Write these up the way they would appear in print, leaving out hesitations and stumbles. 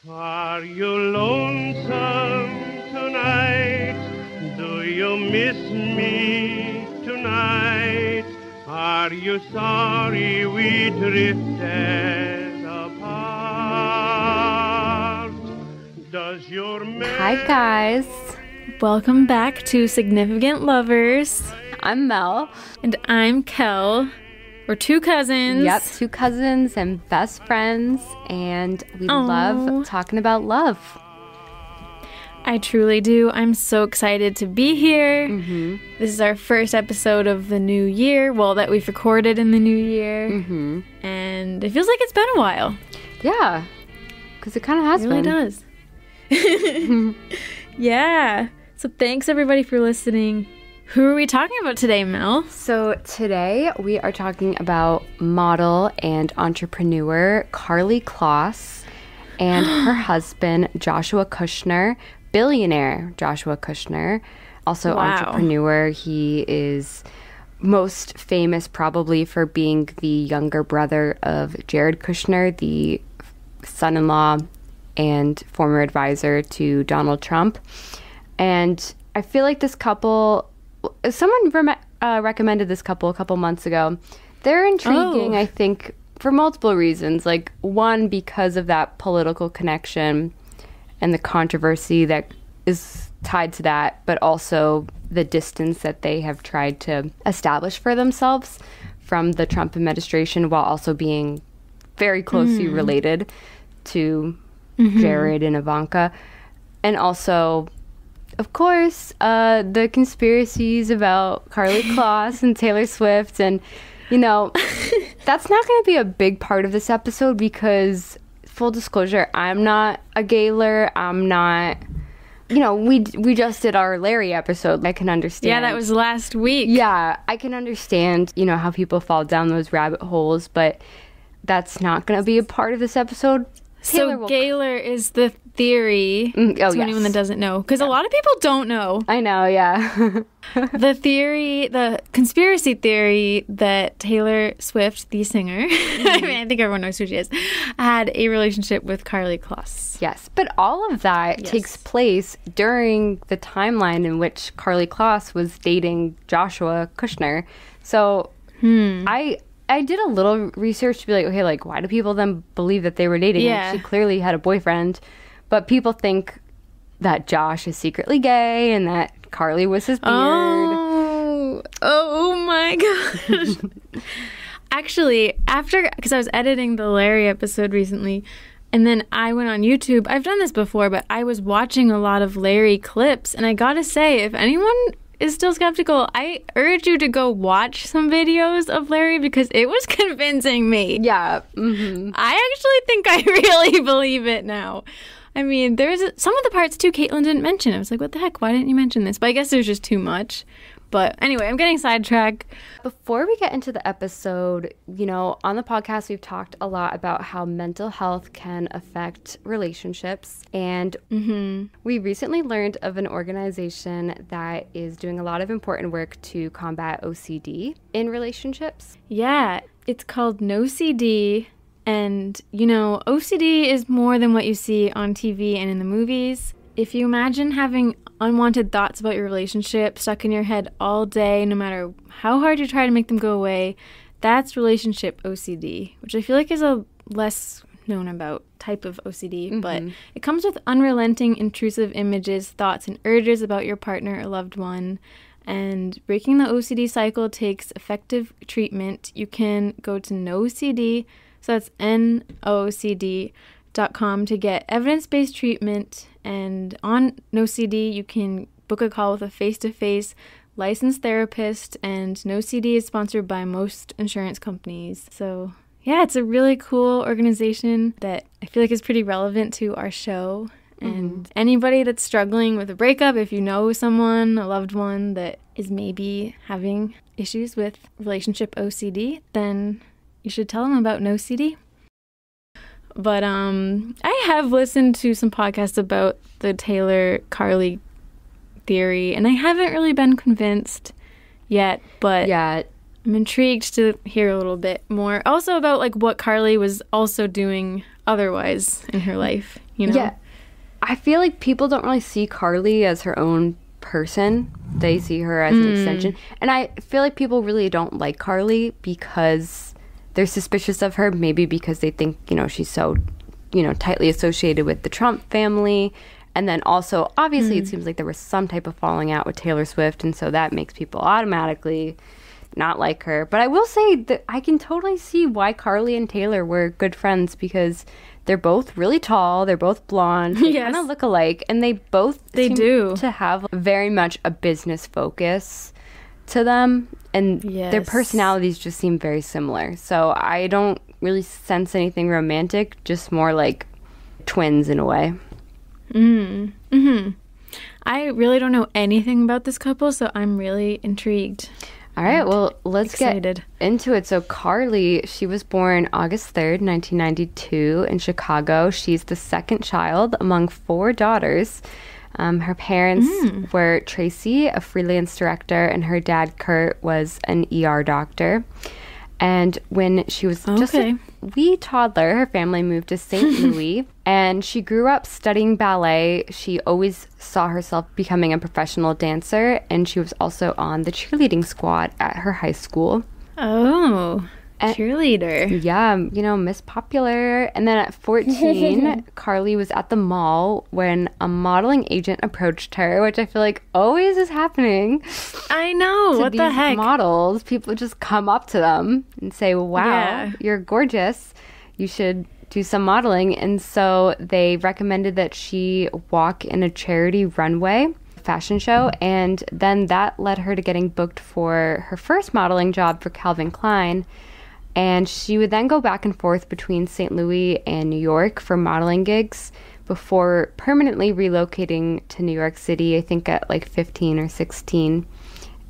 Are you lonesome tonight? Do you miss me tonight? Are you sorry we drifted apart? Does your Hi guys, welcome back to Significant Lovers. I'm Mel. And I'm Kel. We're two cousins. Yep, two cousins and best friends, and we love talking about love. I truly do. I'm so excited to be here. Mm-hmm. This is our first episode of the new year, well, that we've recorded in the new year. Mm-hmm. And it feels like it's been a while. Yeah, because it kind of has been. It really does. Yeah. So thanks everybody for listening. Who are we talking about today, Mel? So today we are talking about model and entrepreneur Karlie Kloss and her husband Joshua Kushner, billionaire Joshua Kushner, also entrepreneur. He is most famous probably for being the younger brother of Jared Kushner, the son-in-law and former advisor to Donald Trump. And I feel like this couple... Someone recommended this couple a couple months ago. They're intriguing, I think, for multiple reasons. Like, one, because of that political connection and the controversy that is tied to that, but also the distance that they have tried to establish for themselves from the Trump administration while also being very closely related to Jared and Ivanka. And also... of course, the conspiracies about Karlie Kloss and Taylor Swift. And, you know, that's not going to be a big part of this episode because, full disclosure, I'm not a Gaylor. I'm not, you know, we just did our Larry episode. I can understand. Yeah, that was last week. Yeah, I can understand, you know, how people fall down those rabbit holes, but that's not going to be a part of this episode. So Gaylor is the theory, to anyone that doesn't know, because a lot of people don't know. I know, yeah. the conspiracy theory that Taylor Swift, the singer, I mean, I think everyone knows who she is, had a relationship with Karlie Kloss. Yes, but all of that takes place during the timeline in which Karlie Kloss was dating Joshua Kushner. So I did a little research to be like, okay, like, why do people then believe that they were dating? Yeah. Like, she clearly had a boyfriend, but people think that Josh is secretly gay and that Karlie was his beard. Oh my gosh. Actually, because I was editing the Larry episode recently, and then I went on YouTube. I've done this before, but I was watching a lot of Larry clips, and I gotta say, if anyone is still skeptical, I urge you to go watch some videos of Larry because it was convincing me. Yeah. I actually think I really believe it now. I mean, there's some of the parts too Caitlin didn't mention. I was like, what the heck? Why didn't you mention this? But I guess there's just too much. But anyway, I'm getting sidetracked. Before we get into the episode, you know, on the podcast, we've talked a lot about how mental health can affect relationships. And we recently learned of an organization that is doing a lot of important work to combat OCD in relationships. Yeah, it's called NoCD. And, you know, OCD is more than what you see on TV and in the movies. If you imagine having unwanted thoughts about your relationship stuck in your head all day, no matter how hard you try to make them go away, that's relationship OCD, which I feel like is a less known about type of OCD, but it comes with unrelenting, intrusive images, thoughts, and urges about your partner or loved one. And breaking the OCD cycle takes effective treatment. You can go to NoCD, so that's NOCD.com to get evidence-based treatment. And on NoCD, you can book a call with a face-to-face licensed therapist, and NoCD is sponsored by most insurance companies. So yeah, it's a really cool organization that I feel like is pretty relevant to our show. And anybody that's struggling with a breakup, if you know someone, a loved one that is maybe having issues with relationship OCD, then you should tell them about NoCD. But I have listened to some podcasts about the Taylor Karlie theory, and I haven't really been convinced yet, but I'm intrigued to hear a little bit more. Also about like what Karlie was also doing otherwise in her life, you know? Yeah. I feel like people don't really see Karlie as her own person. They see her as an extension. And I feel like people really don't like Karlie because they're suspicious of her, maybe because they think, you know, she's so, you know, tightly associated with the Trump family. And then also, obviously, it seems like there was some type of falling out with Taylor Swift, and so that makes people automatically not like her. But I will say that I can totally see why Karlie and Taylor were good friends, because they're both really tall, they're both blonde, they kind of look alike, and they seem to have very much a business focus to them, and their personalities just seem very similar. So I don't really sense anything romantic, just more like twins in a way. I really don't know anything about this couple, so I'm really intrigued. All right, well, let's get into it. So Karlie, she was born August 3rd, 1992 in Chicago. She's the second child among 4 daughters. Her parents were Tracy, a freelance director, and her dad, Kurt, was an ER doctor. And when she was just a wee toddler, her family moved to St. Louis, and she grew up studying ballet. She always saw herself becoming a professional dancer, and she was also on the cheerleading squad at her high school. Oh, cheerleader. Yeah, you know, Miss Popular. And then at 14, Karlie was at the mall when a modeling agent approached her, which I feel like always is happening. I know. What the heck? Models, people just come up to them and say, wow, you're gorgeous. You should do some modeling. And so they recommended that she walk in a charity runway fashion show, and then that led her to getting booked for her first modeling job for Calvin Klein. And she would then go back and forth between St. Louis and New York for modeling gigs before permanently relocating to New York City, I think at like 15 or 16.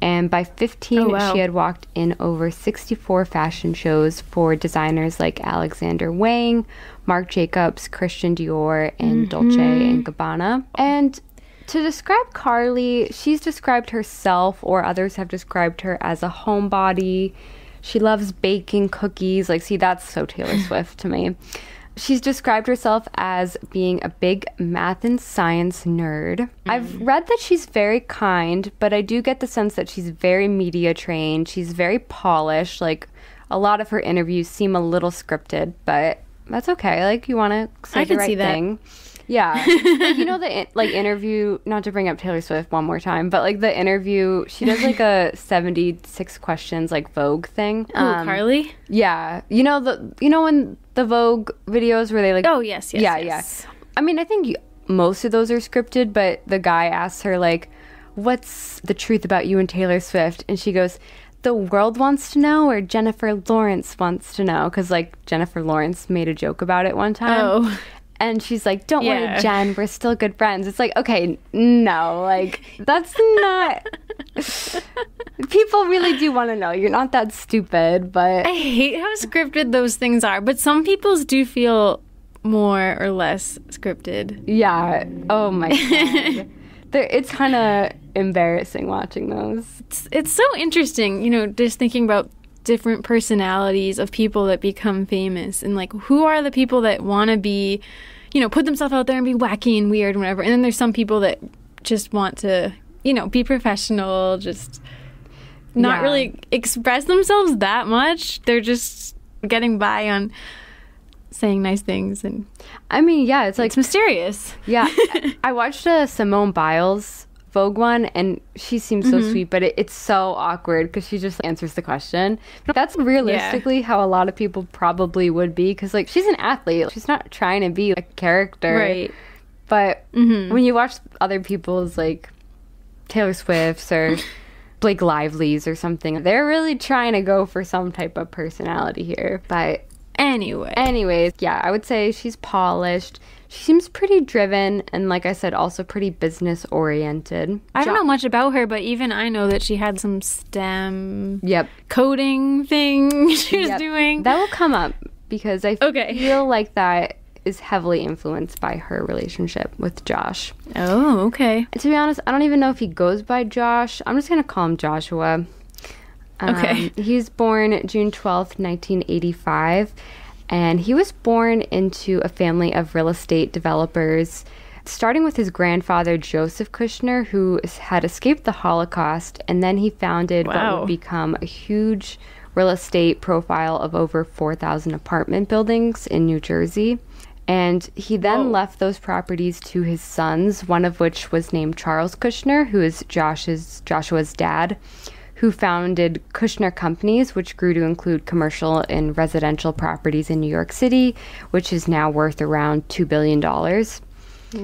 And by 15, she had walked in over 64 fashion shows for designers like Alexander Wang, Marc Jacobs, Christian Dior, and Dolce & Gabbana. And to describe Karlie, she's described herself, or others have described her, as a homebody. She loves baking cookies. Like, see, that's so Taylor Swift to me. She's described herself as being a big math and science nerd. I've read that she's very kind, but I do get the sense that she's very media trained. She's very polished. Like, a lot of her interviews seem a little scripted, but that's okay. Like, you want to say the right thing. Yeah. Like, you know, the interview, not to bring up Taylor Swift one more time, but like the interview, she does like a 76 questions like Vogue thing. Karlie? Yeah. You know when the Vogue videos where they like, oh yes. I mean, I think most of those are scripted, but the guy asks her like, what's the truth about you and Taylor Swift? And she goes, the world wants to know, or Jennifer Lawrence wants to know, because like Jennifer Lawrence made a joke about it one time. And she's like, don't worry, Jen, we're still good friends. It's like, okay, no, like, that's not... People really do want to know. You're not that stupid, but... I hate how scripted those things are, but some people's do feel more or less scripted. Yeah. Oh, my God. It's kind of embarrassing watching those. It's so interesting, you know, just thinking about different personalities of people that become famous, and like, who are the people that want to be, you know, put themselves out there and be wacky and weird and whatever, and then there's some people that just want to, you know, be professional, just not really express themselves that much. They're just getting by on saying nice things, and I mean, yeah, it's like, it's mysterious. Yeah. I watched a Simone Biles Vogue one, and she seems so sweet, but it's so awkward because she just answers the question. That's realistically how a lot of people probably would be, because like, she's an athlete, she's not trying to be a character, right? But when you watch other people's, like Taylor Swift's or Blake Lively's or something, they're really trying to go for some type of personality here. But anyways, yeah, I would say she's polished. She seems pretty driven, and like I said, also pretty business oriented. I don't know much about her, but even I know that she had some STEM coding thing she was doing. That will come up, because I feel like that is heavily influenced by her relationship with Josh. Oh, okay. To be honest, I don't even know if he goes by Josh. I'm just going to call him Joshua. Okay. He was born June 12th, 1985. And he was born into a family of real estate developers, starting with his grandfather, Joseph Kushner, who had escaped the Holocaust. And then he founded what would become a huge real estate profile of over 4,000 apartment buildings in New Jersey. And he then left those properties to his sons, one of which was named Charles Kushner, who is Joshua's dad, who founded Kushner Companies, which grew to include commercial and residential properties in New York City, which is now worth around $2 billion.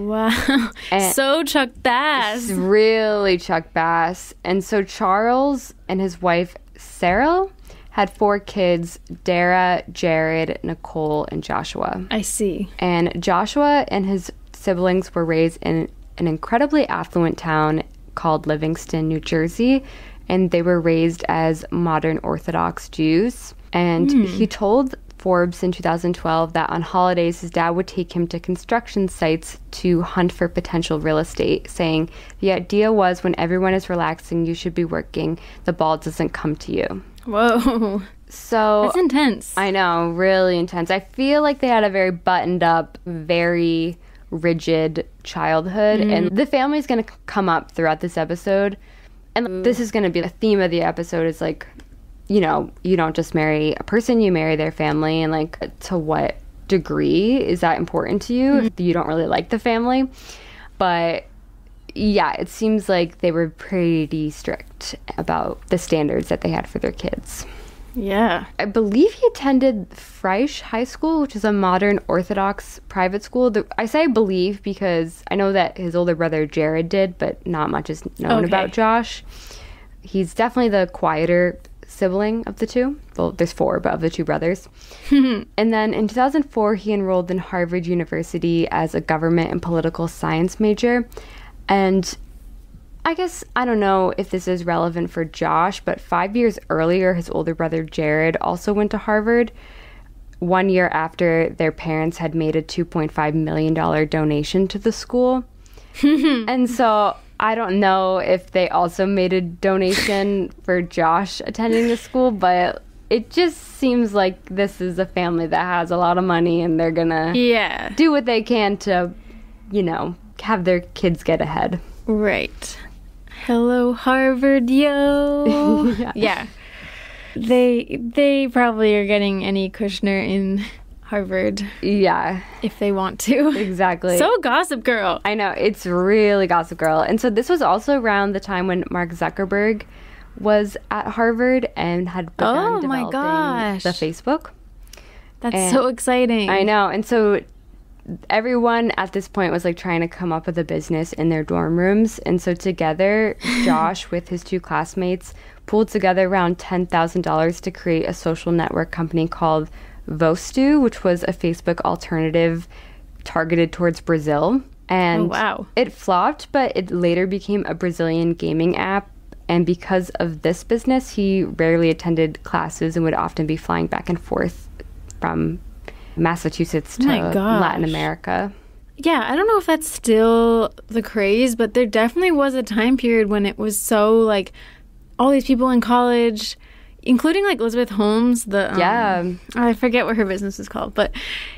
Wow. So Chuck Bass. Really Chuck Bass. And so Charles and his wife, Sarah, had 4 kids, Dara, Jared, Nicole, and Joshua. I see. And Joshua and his siblings were raised in an incredibly affluent town called Livingston, New Jersey, and they were raised as modern Orthodox Jews. And he told Forbes in 2012 that on holidays his dad would take him to construction sites to hunt for potential real estate, saying, "The idea was when everyone is relaxing, you should be working. The ball doesn't come to you." Whoa. So that's intense. I know, really intense. I feel like they had a very buttoned up, very rigid childhood. And the family's going to come up throughout this episode. And this is going to be the theme of the episode is like, you know, you don't just marry a person, you marry their family. And like, to what degree is that important to you? You don't really like the family. But yeah, it seems like they were pretty strict about the standards that they had for their kids. Yeah. I believe he attended Freisch High School, which is a modern Orthodox private school. I say believe because I know that his older brother Jared did, but not much is known about Josh. He's definitely the quieter sibling of the two. Well, there's 4, but of the 2 brothers. And then in 2004, he enrolled in Harvard University as a government and political science major. And I guess, I don't know if this is relevant for Josh, but 5 years earlier, his older brother Jared also went to Harvard 1 year after their parents had made a $2.5 million donation to the school. And so I don't know if they also made a donation for Josh attending the school, but it just seems like this is a family that has a lot of money and they're gonna do what they can to, you know, have their kids get ahead. Right. Hello, Harvard, yo. Yeah. They probably are getting any Kushner in Harvard. Yeah. If they want to. Exactly. So Gossip Girl. I know. It's really Gossip Girl. And so this was also around the time when Mark Zuckerberg was at Harvard and had begun developing the Facebook. That's so exciting. I know. And so everyone at this point was like trying to come up with a business in their dorm rooms. And so together, Josh with his 2 classmates pooled together around $10,000 to create a social network company called Vostu, which was a Facebook alternative targeted towards Brazil. And it flopped, but it later became a Brazilian gaming app. And because of this business, he rarely attended classes and would often be flying back and forth from Massachusetts to Latin America. Yeah, I don't know if that's still the craze, but there definitely was a time period when it was so like all these people in college, including like Elizabeth Holmes, I forget what her business is called, but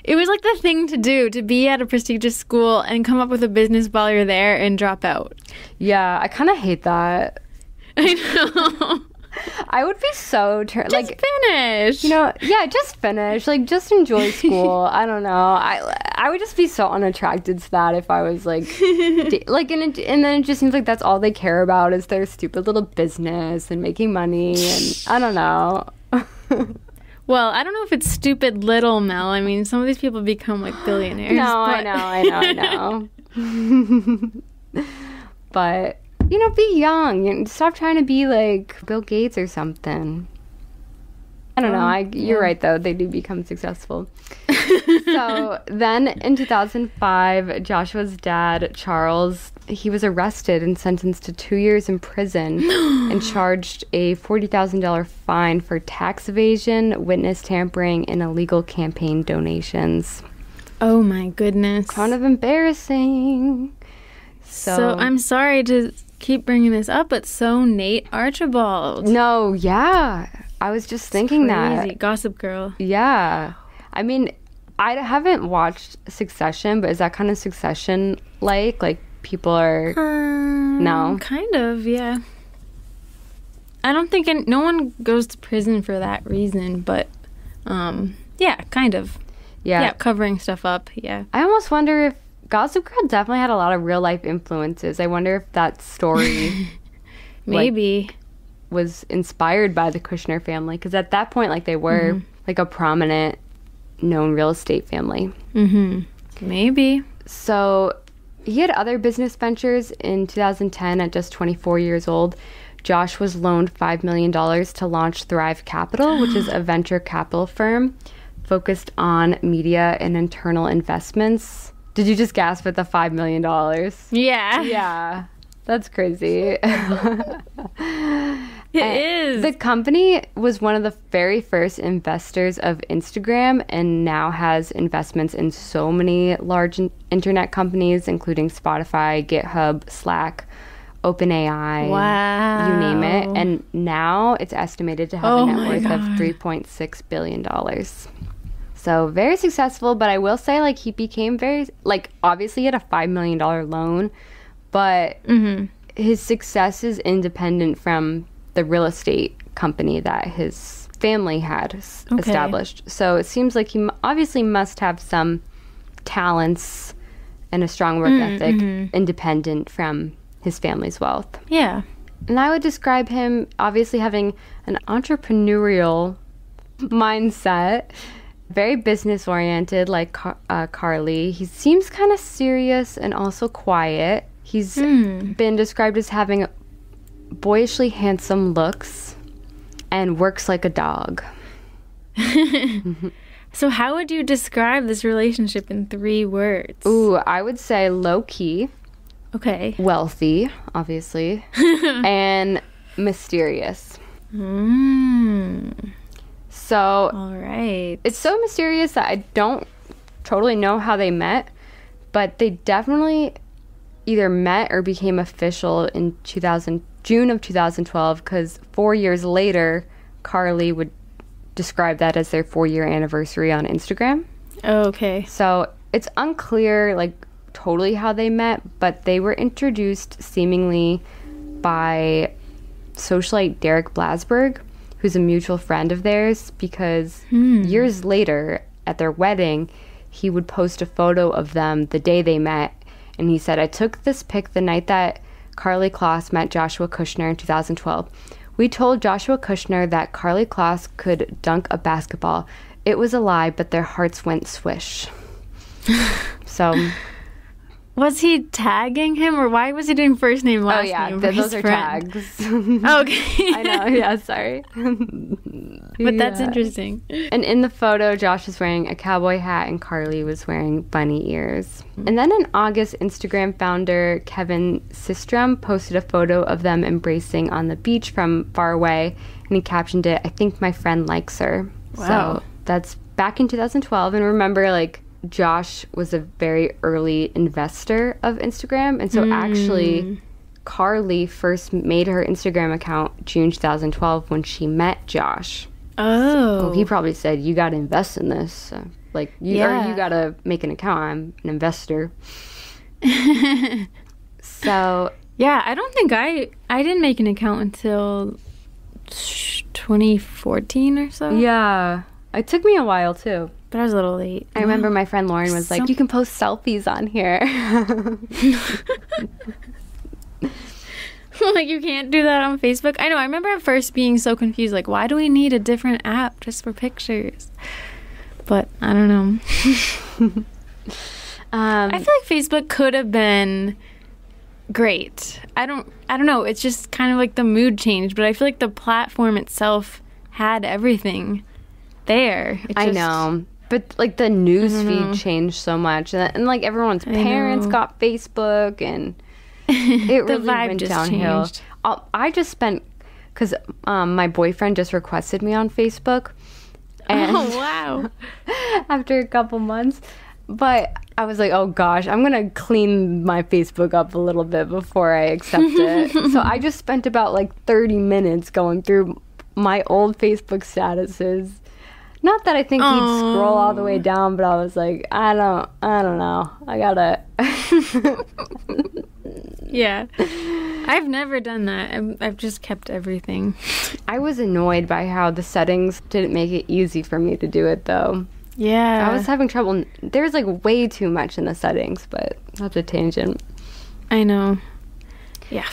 it was like the thing to do, to be at a prestigious school and come up with a business while you're there and drop out. Yeah, I kind of hate that. I know. I would be so finish. You know, just finish. Like, just enjoy school. I don't know. I would just be so unattracted to that if I was like, and then it just seems like that's all they care about is their stupid little business and making money. And I don't know. Well, I don't know if it's stupid little, Mel. I mean, some of these people become like billionaires. No, but... I know. But. You know, be young. Stop trying to be like Bill Gates or something. I don't know. You're right, though. They do become successful. So then in 2005, Joshua's dad, Charles, he was arrested and sentenced to 2 years in prison and charged a $40,000 fine for tax evasion, witness tampering, and illegal campaign donations. Oh, my goodness. Kind of embarrassing. So I'm sorry to keep bringing this up, but so Nate Archibald. No, yeah. I was just thinking crazy. that. Gossip Girl. Yeah. I mean, I haven't watched Succession, but is that kind of Succession like? Like, people are... no? Kind of, yeah. I don't think... no one goes to prison for that reason, but, yeah, kind of. Yeah, covering stuff up, yeah. I almost wonder if... Gossip Girl definitely had a lot of real-life influences. I wonder if that story... maybe. Was inspired by the Kushner family. Because at that point, like, they were, like, a prominent, known real estate family. Maybe. So... he had other business ventures. In 2010, at just 24 years old, Josh was loaned $5 million to launch Thrive Capital, which is a venture capital firm focused on media and internal investments. Did you just gasp at the $5 million? Yeah. Yeah. That's crazy. It is. The company was one of the very first investors of Instagram and now has investments in so many large internet companies, including Spotify, GitHub, Slack, OpenAI, wow, you name it. And now it's estimated to have a net worth of $3.6 billion. So very successful, but I will say, like, he became very, like, obviously he had a $5 million loan, but his success is independent from the real estate company that his family had established. So it seems like he obviously must have some talents and a strong work ethic independent from his family's wealth. Yeah. And I would describe him obviously having an entrepreneurial mindset, very business oriented, like Karlie. He seems kind of serious and also quiet. He's been described as having boyishly handsome looks and works like a dog. So how would you describe this relationship in 3 words? Ooh, I would say low-key. Okay. Wealthy, obviously. And mysterious. So, all right. It's so mysterious that I don't totally know how they met, but they definitely either met or became official in June of 2012, because 4 years later, Karlie would describe that as their 4-year anniversary on Instagram. Oh, okay. So it's unclear, like, totally how they met, but they were introduced seemingly by socialite Derek Blasberg, who's a mutual friend of theirs, because years later at their wedding, he would post a photo of them the day they met, and he said, "I took this pic the night that Karlie Kloss met Joshua Kushner in 2012. We told Joshua Kushner that Karlie Kloss could dunk a basketball. It was a lie, but their hearts went swish." So... was he tagging him, or why was he doing first name, last name? Oh, yeah, those are friend? tags. Okay. I know, yeah, sorry. But that's interesting. And in the photo, Josh was wearing a cowboy hat and Karlie was wearing bunny ears. And then in August, Instagram founder Kevin Systrom posted a photo of them embracing on the beach from far away, and he captioned it, "I think my friend likes her." Wow. So that's back in 2012. And remember, like, Josh was a very early investor of Instagram, and so actually Karlie first made her Instagram account June 2012 when she met Josh. Oh. So he probably said, "You got to invest in this. Like, you got to make an account. I'm an investor." So yeah, I don't think I didn't make an account until 2014 or so. yeah, it took me a while too. But I was a little late. I remember my friend Lauren was like, "You can post selfies on here." Like, you can't do that on Facebook? I know. I remember at first being so confused. Like, why do we need a different app just for pictures? But I don't know. I feel like Facebook could have been great. I don't know. It's just kind of like the mood changed. But I feel like the platform itself had everything there. I know. But, like, the news feed changed so much. And like, everyone's parents got Facebook, and it really went downhill. Changed. I just spent... Because my boyfriend just requested me on Facebook. And oh, wow. After a couple months. But I was like, oh, gosh, I'm going to clean my Facebook up a little bit before I accept it. So I just spent about, like, 30 minutes going through my old Facebook statuses. Not that I think he'd scroll all the way down, but I was like, I don't know. I gotta. Yeah. I've never done that. I've just kept everything. I was annoyed by how the settings didn't make it easy for me to do it, though. Yeah. I was having trouble. There's like way too much in the settings, but that's a tangent. I know. Yeah.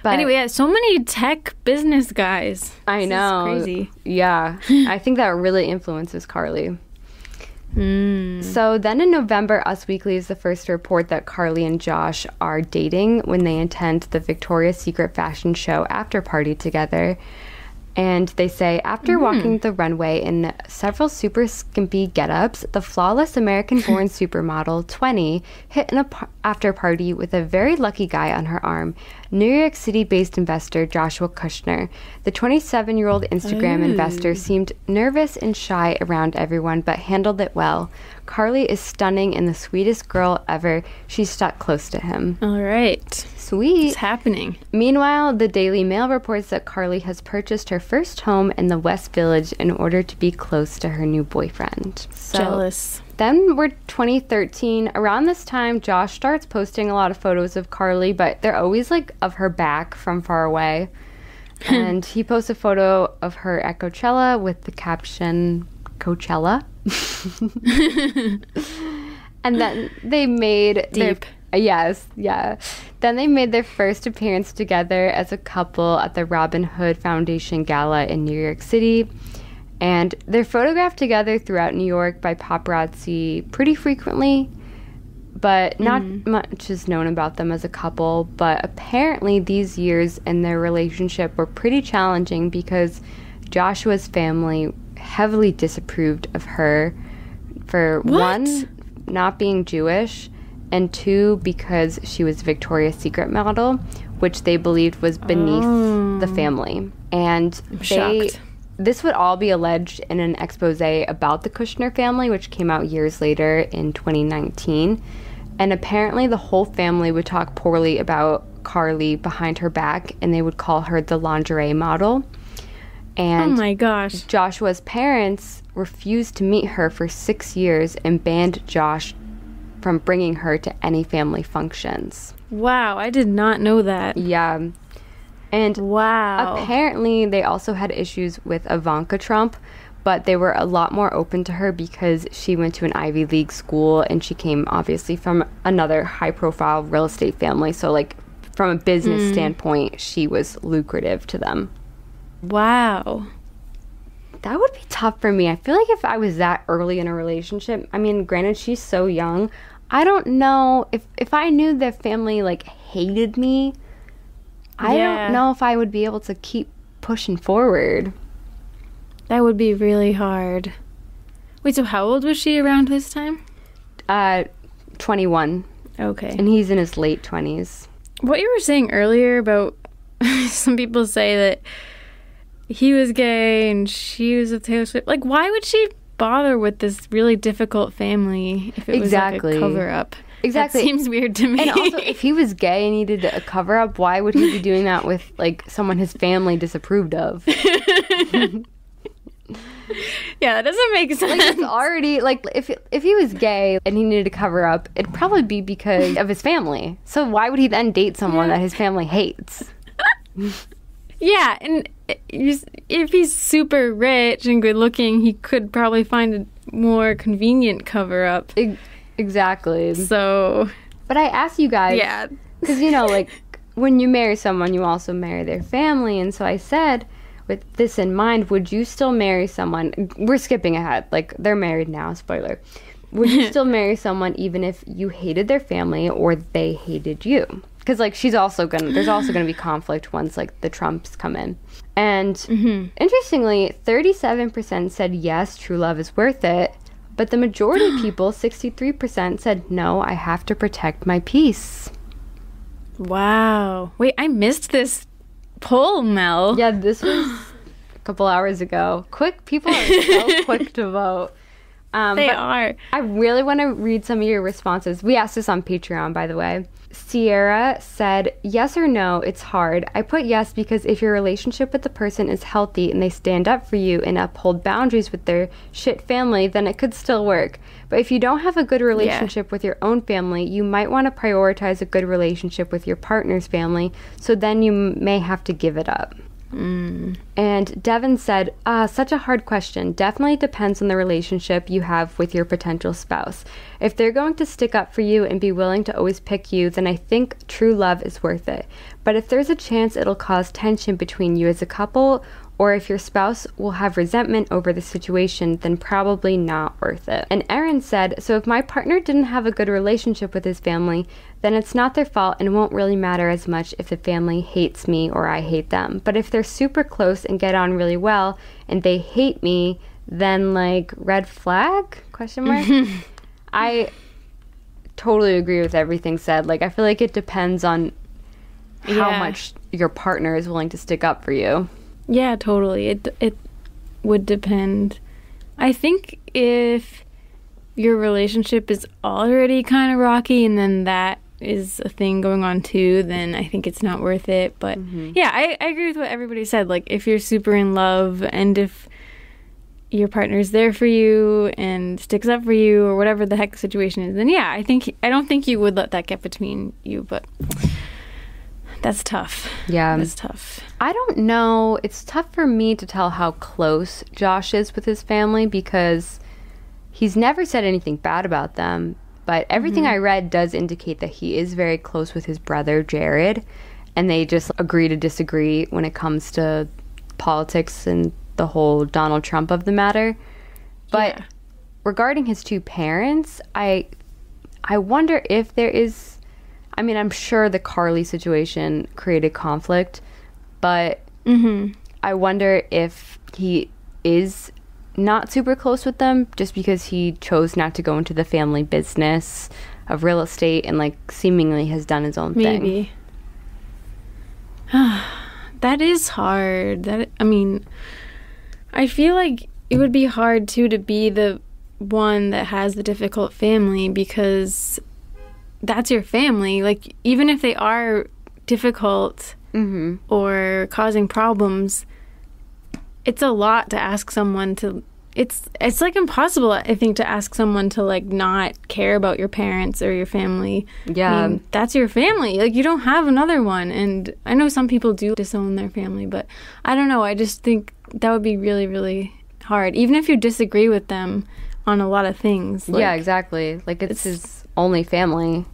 But anyway, yeah, so many tech business guys. I know. This is crazy. Yeah. I think that really influences Karlie. So then in November, Us Weekly is the first to report that Karlie and Josh are dating when they attend the Victoria's Secret fashion show Afterparty together. And they say, after walking the runway in several super skimpy get-ups, the flawless American-born supermodel, 20, hit an after-party with a very lucky guy on her arm, New York City-based investor Joshua Kushner. The 27-year-old Instagram investor seemed nervous and shy around everyone, but handled it well. Karlie is stunning and the sweetest girl ever. She stuck close to him. All right. Sweet. It's happening. Meanwhile, the Daily Mail reports that Karlie has purchased her first home in the West Village in order to be close to her new boyfriend. So jealous. Then we're 2013. Around this time, Josh starts posting a lot of photos of Karlie, but they're always like of her back from far away. And he posts a photo of her at Coachella with the caption, Coachella. And then they made deep. Then they made their first appearance together as a couple at the Robin Hood Foundation Gala in New York City. And they're photographed together throughout New York by paparazzi pretty frequently, but not much is known about them as a couple. But apparently these years in their relationship were pretty challenging because Joshua's family heavily disapproved of her for one, not being Jewish, and two, because she was Victoria's Secret model, which they believed was beneath the family. And this would all be alleged in an expose about the Kushner family, which came out years later in 2019. And apparently the whole family would talk poorly about Karlie behind her back, and they would call her the lingerie model. And oh my gosh. Joshua's parents refused to meet her for 6 years and banned Josh from bringing her to any family functions. Wow, I did not know that. Yeah. And wow. Apparently they also had issues with Ivanka Trump, but they were a lot more open to her because she went to an Ivy League school and she came obviously from another high-profile real estate family. So like from a business standpoint, she was lucrative to them. Wow. That would be tough for me. I feel like if I was that early in a relationship, I mean, granted, she's so young. I don't know if I knew their family like hated me. I don't know if I would be able to keep pushing forward. That would be really hard. Wait, so how old was she around this time? 21. Okay. And he's in his late 20s. What you were saying earlier about some people say that he was gay and she was a Taylor Swift. Like, why would she bother with this really difficult family if it was like a cover-up? Exactly. That seems weird to me. And also, if he was gay and needed a cover-up, why would he be doing that with, like, someone his family disapproved of? Yeah, that doesn't make sense. Like, it's already, like, if he was gay and he needed a cover-up, it'd probably be because of his family. So why would he then date someone that his family hates? Yeah, and if he's super rich and good-looking, he could probably find a more convenient cover-up. Exactly. So... But I asked you guys... Yeah. Because, you know, like, when you marry someone, you also marry their family. And so I said, with this in mind, would you still marry someone... We're skipping ahead. Like, they're married now, spoiler. Would you still marry someone even if you hated their family or they hated you? Because, like, there's also going to be conflict once, like, the Trumps come in. And, interestingly, 37% said yes, true love is worth it. But the majority of people, 63%, said no, I have to protect my peace. Wow. Wait, I missed this poll, Mel. Yeah, this was a couple hours ago. People are so quick to vote. They are. I really want to read some of your responses. We asked this on Patreon, by the way. Sierra said, yes or no, it's hard. I put yes because if your relationship with the person is healthy and they stand up for you and uphold boundaries with their shit family, then it could still work. But if you don't have a good relationship with your own family, you might want to prioritize a good relationship with your partner's family, so then you may have to give it up. And Devin said, such a hard question. Definitely depends on the relationship you have with your potential spouse. If they're going to stick up for you and be willing to always pick you, then I think true love is worth it. But if there's a chance it'll cause tension between you as a couple, or if your spouse will have resentment over the situation, then probably not worth it. And Erin said, so if my partner didn't have a good relationship with his family, then it's not their fault and it won't really matter as much if the family hates me or I hate them. But if they're super close and get on really well and they hate me, then like red flag? Question mark? I totally agree with everything said. Like I feel like it depends on how much your partner is willing to stick up for you. Yeah, totally. It would depend. I think if your relationship is already kind of rocky and then that is a thing going on too, then I think it's not worth it. But yeah, I agree with what everybody said. Like if you're super in love and if your partner's there for you and sticks up for you or whatever the heck the situation is, then yeah, I don't think you would let that get between you, but that's tough. Yeah. That's tough. I don't know. It's tough for me to tell how close Josh is with his family because he's never said anything bad about them. But everything I read does indicate that he is very close with his brother, Jared. And they just agree to disagree when it comes to politics and the whole Donald Trump of the matter. But regarding his two parents, I wonder if there is... I mean, I'm sure the Karlie situation created conflict, but I wonder if he is not super close with them just because he chose not to go into the family business of real estate and like seemingly has done his own thing. Maybe. That is hard. I mean, I feel like it would be hard too to be the one that has the difficult family because that's your family. Like, even if they are difficult or causing problems, it's a lot to ask someone to... It's like impossible, I think, to ask someone to like not care about your parents or your family. Yeah. I mean, that's your family. Like, you don't have another one. And I know some people do disown their family, but I don't know. I just think that would be really, really hard. Even if you disagree with them on a lot of things. Like, yeah, exactly. Like, it's his only family.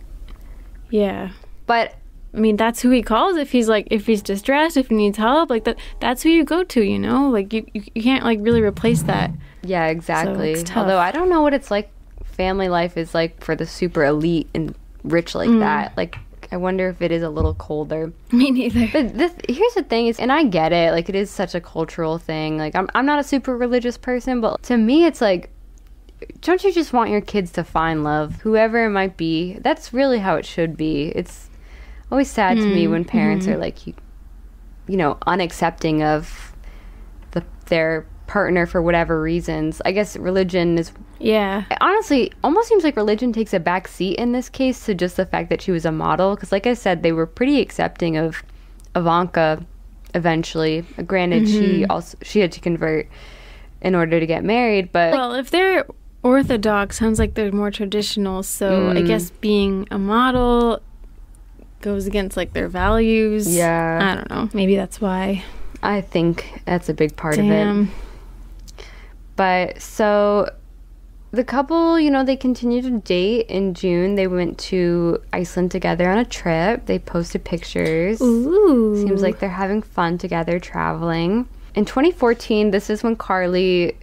Yeah. But I mean, that's who he calls if he's distressed, if he needs help. Like, that's who you go to, you know? Like, you can't like really replace that. Yeah, exactly. So it's tough. Although I don't know what it's like, family life is like for the super elite and rich like that. Like, I wonder if it is a little colder. Me neither. But here's the thing is, and I get it, like it is such a cultural thing. Like I'm not a super religious person, but to me it's like, don't you just want your kids to find love, whoever it might be? That's really how it should be. It's always sad to me when parents are like, you know, unaccepting of their partner for whatever reasons. I guess religion is... Yeah. Honestly, almost seems like religion takes a back seat in this case to just the fact that she was a model. Because like I said, they were pretty accepting of Ivanka eventually. Granted, she had to convert in order to get married, but... Well, if they're Orthodox, sounds like they're more traditional. So I guess being a model goes against like their values. Yeah. I don't know. Maybe that's why. I think that's a big part of it. But so the couple, you know, they continued to date in June. They went to Iceland together on a trip. They posted pictures. Ooh. Seems like they're having fun together traveling. In 2014, this is when Karlie,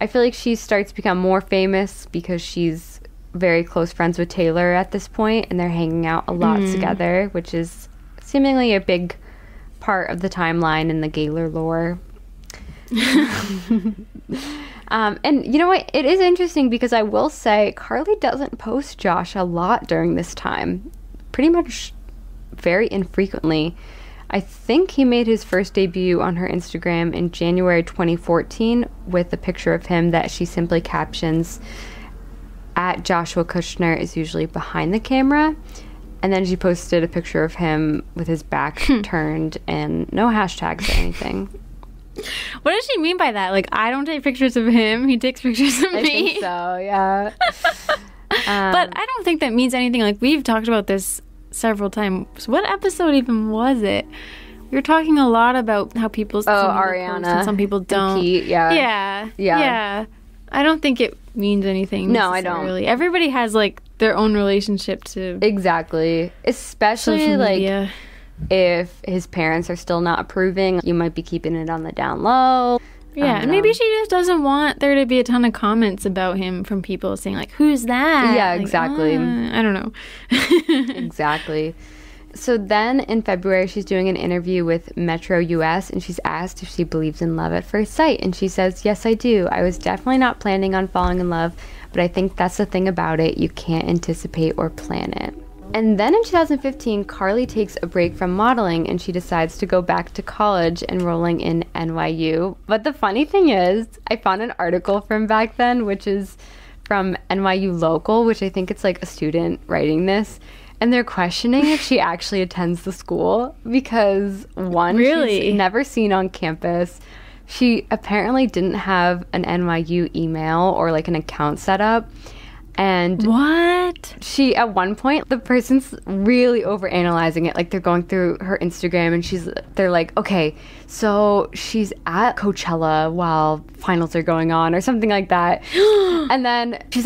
I feel like she starts to become more famous because she's very close friends with Taylor at this point, and they're hanging out a lot together, which is seemingly a big part of the timeline in the Gaylor lore. And you know what? It is interesting because I will say Karlie doesn't post Josh a lot during this time. Pretty much very infrequently. I think he made his first debut on her Instagram in January 2014 with a picture of him that she simply captions, "At Joshua Kushner is usually behind the camera." And then she posted a picture of him with his back turned and no hashtags or anything. What does she mean by that? Like, I don't take pictures of him. He takes pictures of me. I think so, yeah. But I don't think that means anything. Like, we've talked about this several times. What episode even was it? We were talking a lot about how people... Ariana. And some people don't. Pete, yeah. I don't think it means anything. No, I don't. Everybody has, like, their own relationship to... Exactly. Especially, social media. Like, if his parents are still not approving, you might be keeping it on the down low. Yeah, and maybe she just doesn't want there to be a ton of comments about him from people saying, like, who's that? Yeah, like, exactly. I don't know. Exactly. So then in February, she's doing an interview with Metro US, and she's asked if she believes in love at first sight. And she says, "Yes, I do. I was definitely not planning on falling in love, but I think that's the thing about it. You can't anticipate or plan it." And then in 2015, Karlie takes a break from modeling and she decides to go back to college, enrolling in NYU. But the funny thing is, I found an article from back then, which is from NYU Local, which I think it's like a student writing this. And they're questioning if she actually attends the school because, one, she's never seen on campus. She apparently didn't have an NYU email or like an account set up. And what? She, at one point, the person's really overanalyzing it. Like, they're going through her Instagram and they're like, okay, so she's at Coachella while finals are going on or something like that. And then she's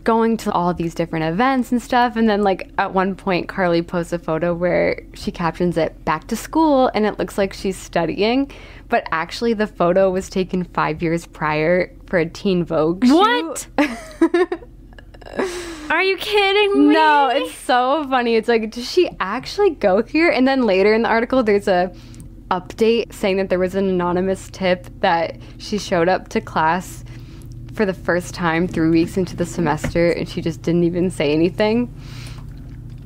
going to all these different events and stuff. And then, like, at one point, Karlie posts a photo where she captions it "back to school," and it looks like she's studying. But actually, the photo was taken 5 years prior for a Teen Vogue shoot. What? Are you kidding me? No, it's so funny. It's like, does she actually go here? And then later in the article, there's a update saying that there was an anonymous tip that she showed up to class for the first time 3 weeks into the semester, and she just didn't even say anything.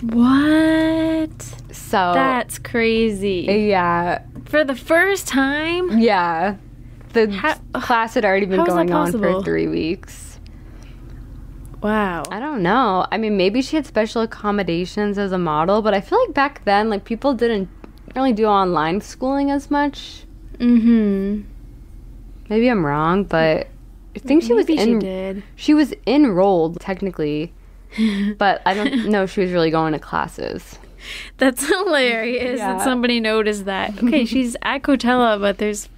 What? So that's crazy. Yeah. For the first time? Yeah. The class had already been going on for 3 weeks. Wow. I don't know. I mean, maybe she had special accommodations as a model, but I feel like back then, like, people didn't really do online schooling as much. Mm-hmm. Maybe I'm wrong, but I think she did. She was enrolled, technically, but I don't know if she was really going to classes. That's hilarious that somebody noticed that. Okay, she's at Coachella, but there's,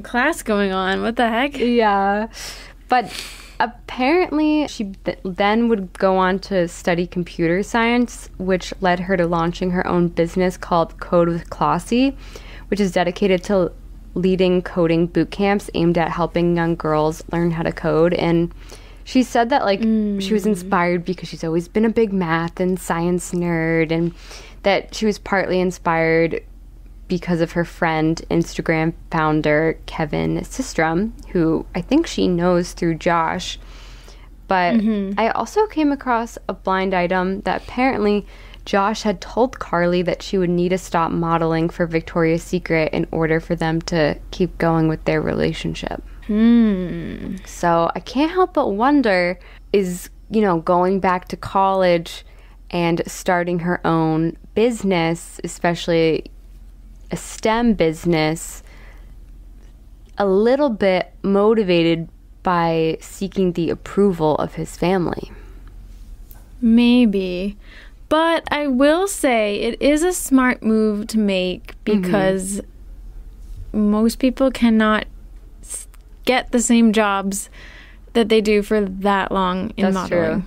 class going on. What the heck? Yeah. But apparently, she then would go on to study computer science, which led her to launching her own business called Code with Klossy, which is dedicated to leading coding boot camps aimed at helping young girls learn how to code. And she said that, like, she was inspired because she's always been a big math and science nerd, and that she was partly inspired because of her friend, Instagram founder Kevin Systrom, who I think she knows through Josh. But I also came across a blind item that apparently Josh had told Karlie that she would need to stop modeling for Victoria's Secret in order for them to keep going with their relationship. So I can't help but wonder, is, going back to college and starting her own business, especially a STEM business, a little bit motivated by seeking the approval of his family? Maybe. But I will say it is a smart move to make because most people cannot get the same jobs that they do for that long in modeling. True.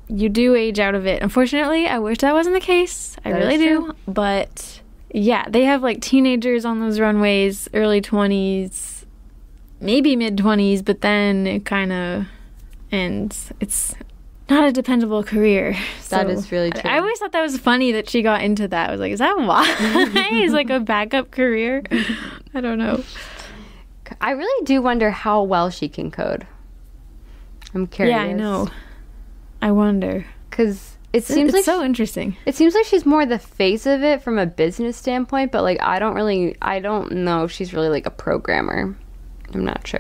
You do age out of it. Unfortunately, I wish that wasn't the case. I really do. But yeah, they have like teenagers on those runways, early 20s, maybe mid 20s, but then it kind of ends. It's not a dependable career. That is really true. I always thought that was funny that she got into that. I was like, is that why? It's like a backup career. I don't know. I really do wonder how well she can code. I'm curious. Yeah, I know. I wonder. Because it seems it's so interesting. It seems like she's more the face of it from a business standpoint, but like I don't know if she's really like a programmer. I'm not sure.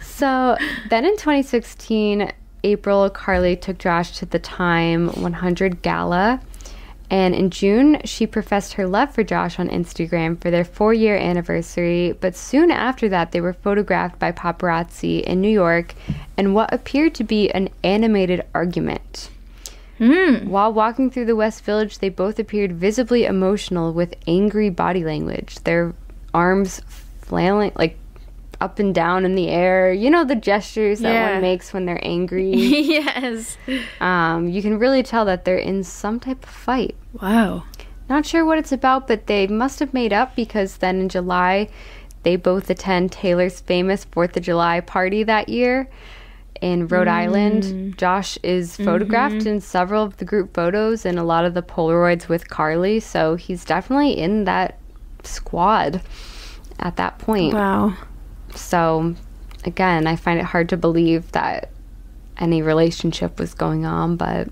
So then in 2016, April, Karlie took Josh to the Time 100 Gala. And in June, she professed her love for Josh on Instagram for their 4-year anniversary. But soon after that, they were photographed by paparazzi in New York in what appeared to be an animated argument. While walking through the West Village, they both appeared visibly emotional with angry body language. Their arms flailing, like, up and down in the air. You know the gestures that one makes when they're angry? Yes. You can really tell that they're in some type of fight. Wow. Not sure what it's about, but they must have made up because then in July, they both attend Taylor's famous 4th of July party that year in Rhode Island. Josh is photographed in several of the group photos and a lot of the Polaroids with Karlie, so he's definitely in that squad at that point. Wow. So, again, I find it hard to believe that any relationship was going on, but...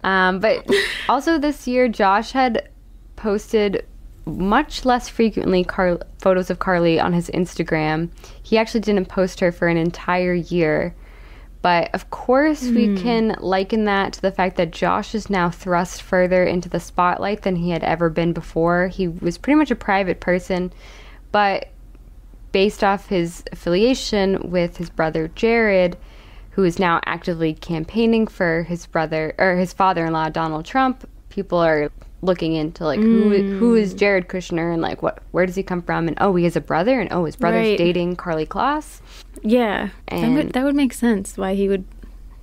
but also this year, Josh had posted much less frequently photos of Karlie on his Instagram. He actually didn't post her for an entire year. But, of course, we can liken that to the fact that Josh is now thrust further into the spotlight than he had ever been before. He was pretty much a private person, but based off his affiliation with his brother Jared, who is now actively campaigning for his father-in-law, Donald Trump, people are looking into, like, who is Jared Kushner and, like, where does he come from? And, he has a brother, and, his brother's dating Karlie Kloss. Yeah, and that would make sense why he would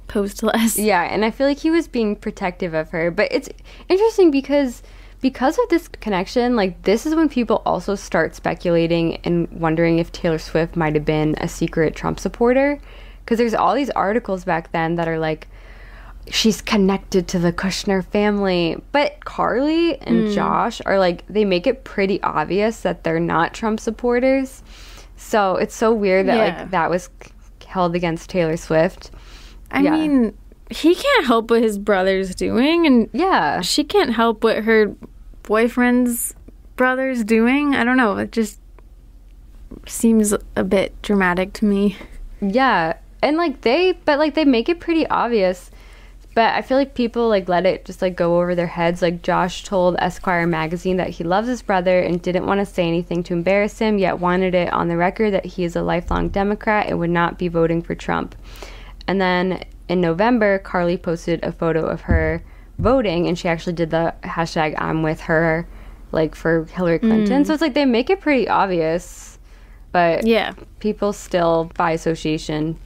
post less. Yeah, and I feel like he was being protective of her. But it's interesting because of this connection, like, this is when people also start speculating and wondering if Taylor Swift might have been a secret Trump supporter. Because there's all these articles back then that are like, she's connected to the Kushner family. But Karlie and Josh are like, they make it pretty obvious that they're not Trump supporters. So it's so weird that like that was held against Taylor Swift. I mean, he can't help what his brother's doing, and she can't help what her boyfriend's brother's doing. I don't know. It just seems a bit dramatic to me. Yeah, and they make it pretty obvious. But I feel like people, like, let it just, like, go over their heads. Like, Josh told Esquire magazine that he loves his brother and didn't want to say anything to embarrass him, yet wanted it on the record that he is a lifelong Democrat and would not be voting for Trump. And then in November, Karlie posted a photo of her voting, and she actually did the hashtag I'm with her, like, for Hillary Clinton. So it's like they make it pretty obvious. But people still, by association,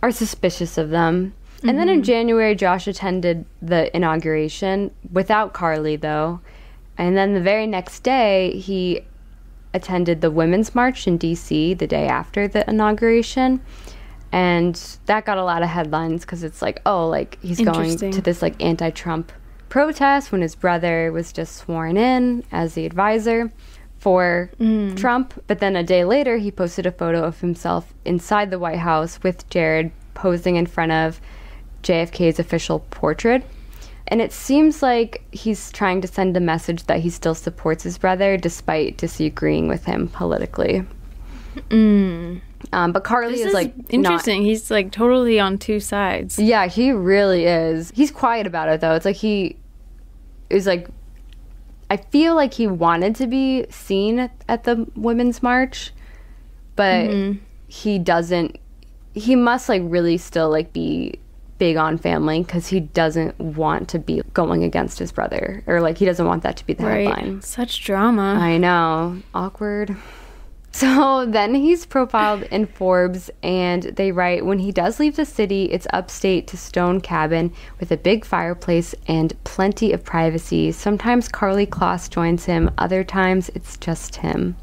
are suspicious of them. And then in January, Josh attended the inauguration without Karlie, though. And then the very next day, he attended the Women's March in D.C. the day after the inauguration. And that got a lot of headlines because it's like, he's going to this, like, anti-Trump protest when his brother was just sworn in as the advisor for Trump. But then a day later, he posted a photo of himself inside the White House with Jared posing in front of JFK's official portrait. And it seems like he's trying to send a message that he still supports his brother despite disagreeing with him politically. But Karlie is like interesting. He's like totally on two sides. Yeah, he really is. He's quiet about it though. It's like he is like, I feel like he wanted to be seen at the Women's March, but he doesn't. He must like really still like be big on family because he doesn't want to be going against his brother, or like he doesn't want that to be the headline. Such drama. I know. Awkward. So then he's profiled in Forbes, and they write, when he does leave the city, it's upstate to stone cabin with a big fireplace and plenty of privacy. Sometimes Karlie Kloss joins him. Other times it's just him.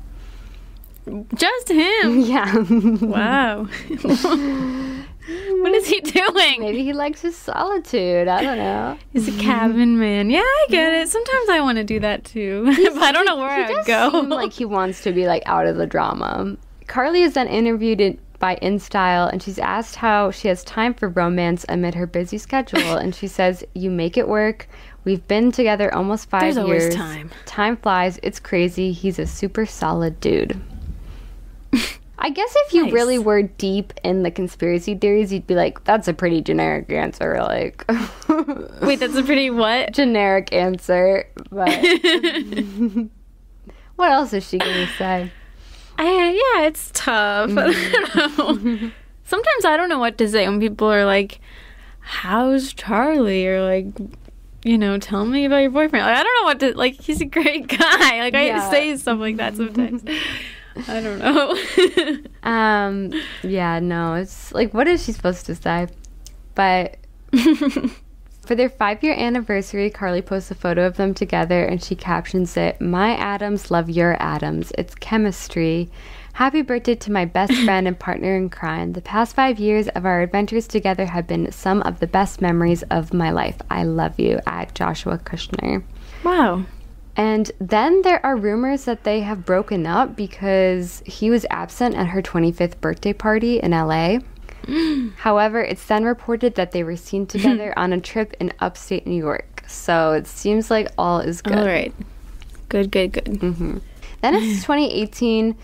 Just him? Yeah. Wow. What is he doing? Maybe he likes his solitude. I don't know. He's a cabin man. Yeah, I get it. Sometimes I want to do that too. But I don't know where I would go. Seem like he wants to be like out of the drama. Karlie is then interviewed by InStyle, and she's asked how she has time for romance amid her busy schedule. And she says, "You make it work. We've been together almost 5 years. There's always time. Time flies. It's crazy. He's a super solid dude." I guess if you really were deep in the conspiracy theories, you'd be like, that's a pretty generic answer. Like, wait, that's a pretty what? Generic answer. But what else is she going to say? Yeah, it's tough. I don't know. Sometimes I don't know what to say when people are like, how's Charlie? Or like, you know, tell me about your boyfriend. Like, I don't know what to, like, he's a great guy. Like, I say stuff like that sometimes. I don't know. Yeah, no, it's like, what is she supposed to say? But for their 5-year anniversary, Karlie posts a photo of them together and she captions it, "My atoms love your atoms. It's chemistry. Happy birthday to my best friend and partner in crime. The past 5 years of our adventures together have been some of the best memories of my life. I love you," at Joshua Kushner. Wow. And then there are rumors that they have broken up because he was absent at her 25th birthday party in LA. However, it's then reported that they were seen together on a trip in upstate New York. So it seems like all is good. All right. Good. Mm-hmm. Then it's 2018.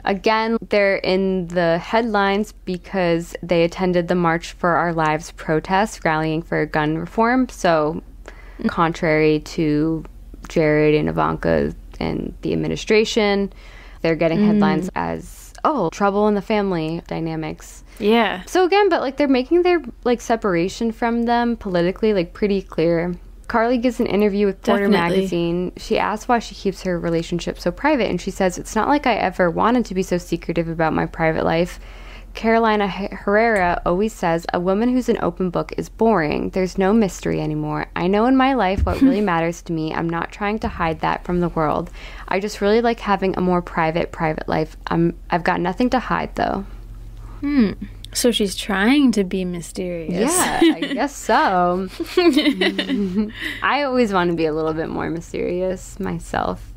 Again, they're in the headlines because they attended the March for Our Lives protest, rallying for gun reform. So contrary to Jared and Ivanka and the administration, they're getting headlines as, oh, trouble in the family dynamics. Yeah. So again, but like they're making their like separation from them politically like pretty clear. Karlie gives an interview with Porter magazine. She asks why she keeps her relationship so private, and she says, "It's not like I ever wanted to be so secretive about my private life. Carolina Herrera always says, a woman who's an open book is boring. There's no mystery anymore. I know in my life what really matters to me. I'm not trying to hide that from the world. I just really like having a more private life. I've got nothing to hide, though." So she's trying to be mysterious. Yeah, I guess so. I always want to be a little bit more mysterious myself.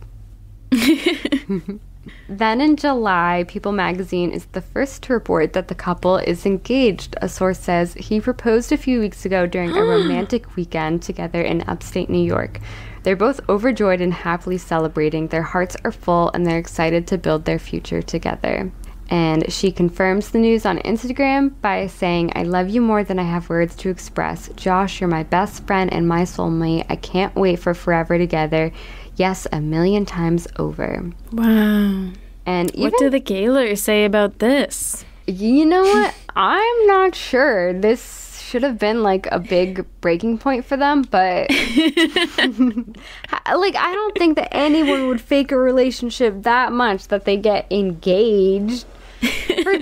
Then in July, People magazine is the first to report that the couple is engaged. A source says he proposed a few weeks ago during a romantic weekend together in upstate New York. They're both overjoyed and happily celebrating. Their hearts are full and they're excited to build their future together. And she confirms the news on Instagram by saying, "I love you more than I have words to express. Josh, you're my best friend and my soulmate. I can't wait for forever together. Yes, 1,000,000 times over." Wow. And even, what do the Gaylors say about this? You know what? I'm not sure. This should have been like a big breaking point for them, but like I don't think that anyone would fake a relationship that much that they get engaged for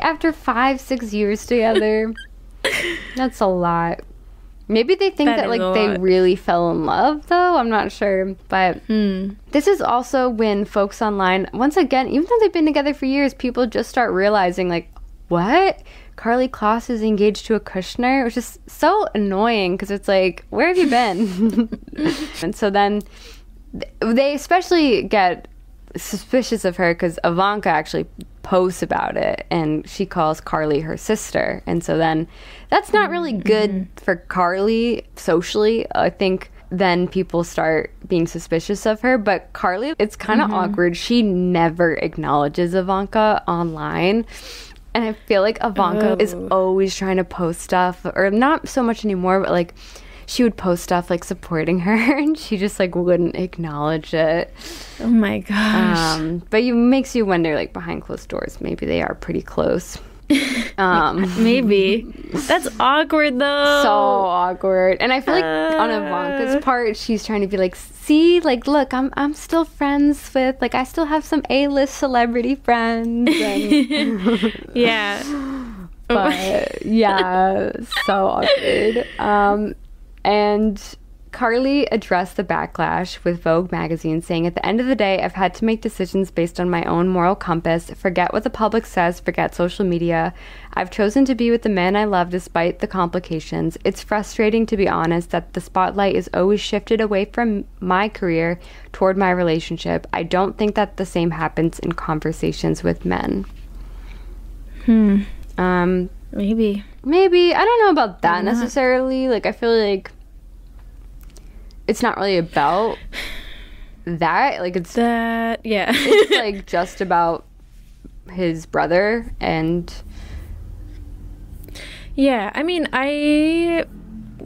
after 5-6 years together. That's a lot. Maybe they think that like they really fell in love, though. I'm not sure. But this is also when folks online, once again, even though they've been together for years, people just start realizing like, what? Karlie Kloss is engaged to a Kushner? It was just so annoying because it's like, where have you been? And so then they especially get suspicious of her because Ivanka actually posts about it and she calls Karlie her sister. And so then that's not really good for Karlie socially. I think then people start being suspicious of her. But Karlie, it's kind of awkward. She never acknowledges Ivanka online. And I feel like Ivanka is always trying to post stuff, or not so much anymore, but like she would post stuff like supporting her and she just like wouldn't acknowledge it. Oh my gosh. But it makes you wonder, like behind closed doors, maybe they are pretty close. Maybe. That's awkward though. So awkward. And I feel like on Ivanka's part, she's trying to be like, see, like, look, I'm still friends with, like, I still have some A-list celebrity friends. And yeah. But yeah, so awkward. And Karlie addressed the backlash with Vogue magazine, saying, "At the end of the day, I've had to make decisions based on my own moral compass. Forget what the public says, forget social media. I've chosen to be with the man I love despite the complications. It's frustrating, to be honest, that the spotlight is always shifted away from my career toward my relationship. I don't think that the same happens in conversations with men." Maybe. I don't know about that necessarily. Like, I feel like it's not really about that. Like, it's that, yeah. it's like just about his brother. And yeah, I mean, I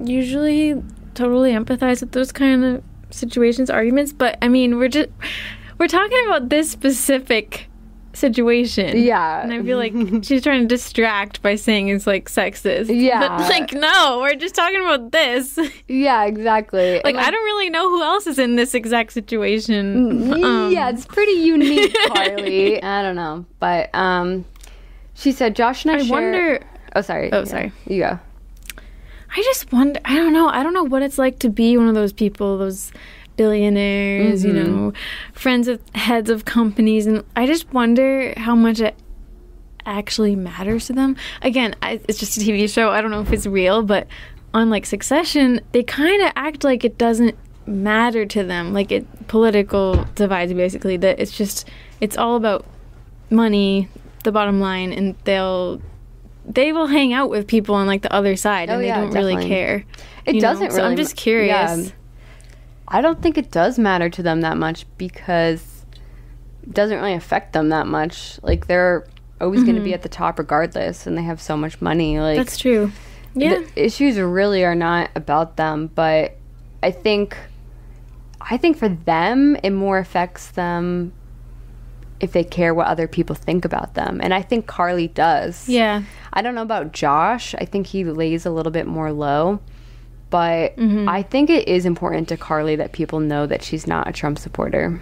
usually totally empathize with those kind of situations, arguments, but I mean, we're talking about this specific situation. Yeah. And I feel like she's trying to distract by saying it's like sexist. Yeah. But like, no, we're just talking about this. Yeah, exactly. Like, I don't really know who else is in this exact situation. Yeah, it's pretty unique, Karlie. I don't know. But she said Josh and I wonder. Oh, sorry. Oh, sorry. You go. I just wonder. I don't know what it's like to be one of those people, those billionaires, you know, friends of heads of companies, and I just wonder how much it actually matters to them. Again, it's just a TV show. I don't know if it's real, but on like Succession, they kind of act like it doesn't matter to them, like political divides basically. That it's all about money, the bottom line, and they will hang out with people on like the other side, and they don't really care. It doesn't really. So I'm just curious. Yeah. I don't think it does matter to them that much because it doesn't really affect them that much. Like, they're always going to be at the top regardless, and they have so much money. Like, that's true. Yeah. The issues really are not about them, but I think for them, it more affects them if they care what other people think about them. And I think Karlie does. Yeah. I don't know about Josh. I think he lays a little bit more low. But I think it is important to Karlie that people know that she's not a Trump supporter.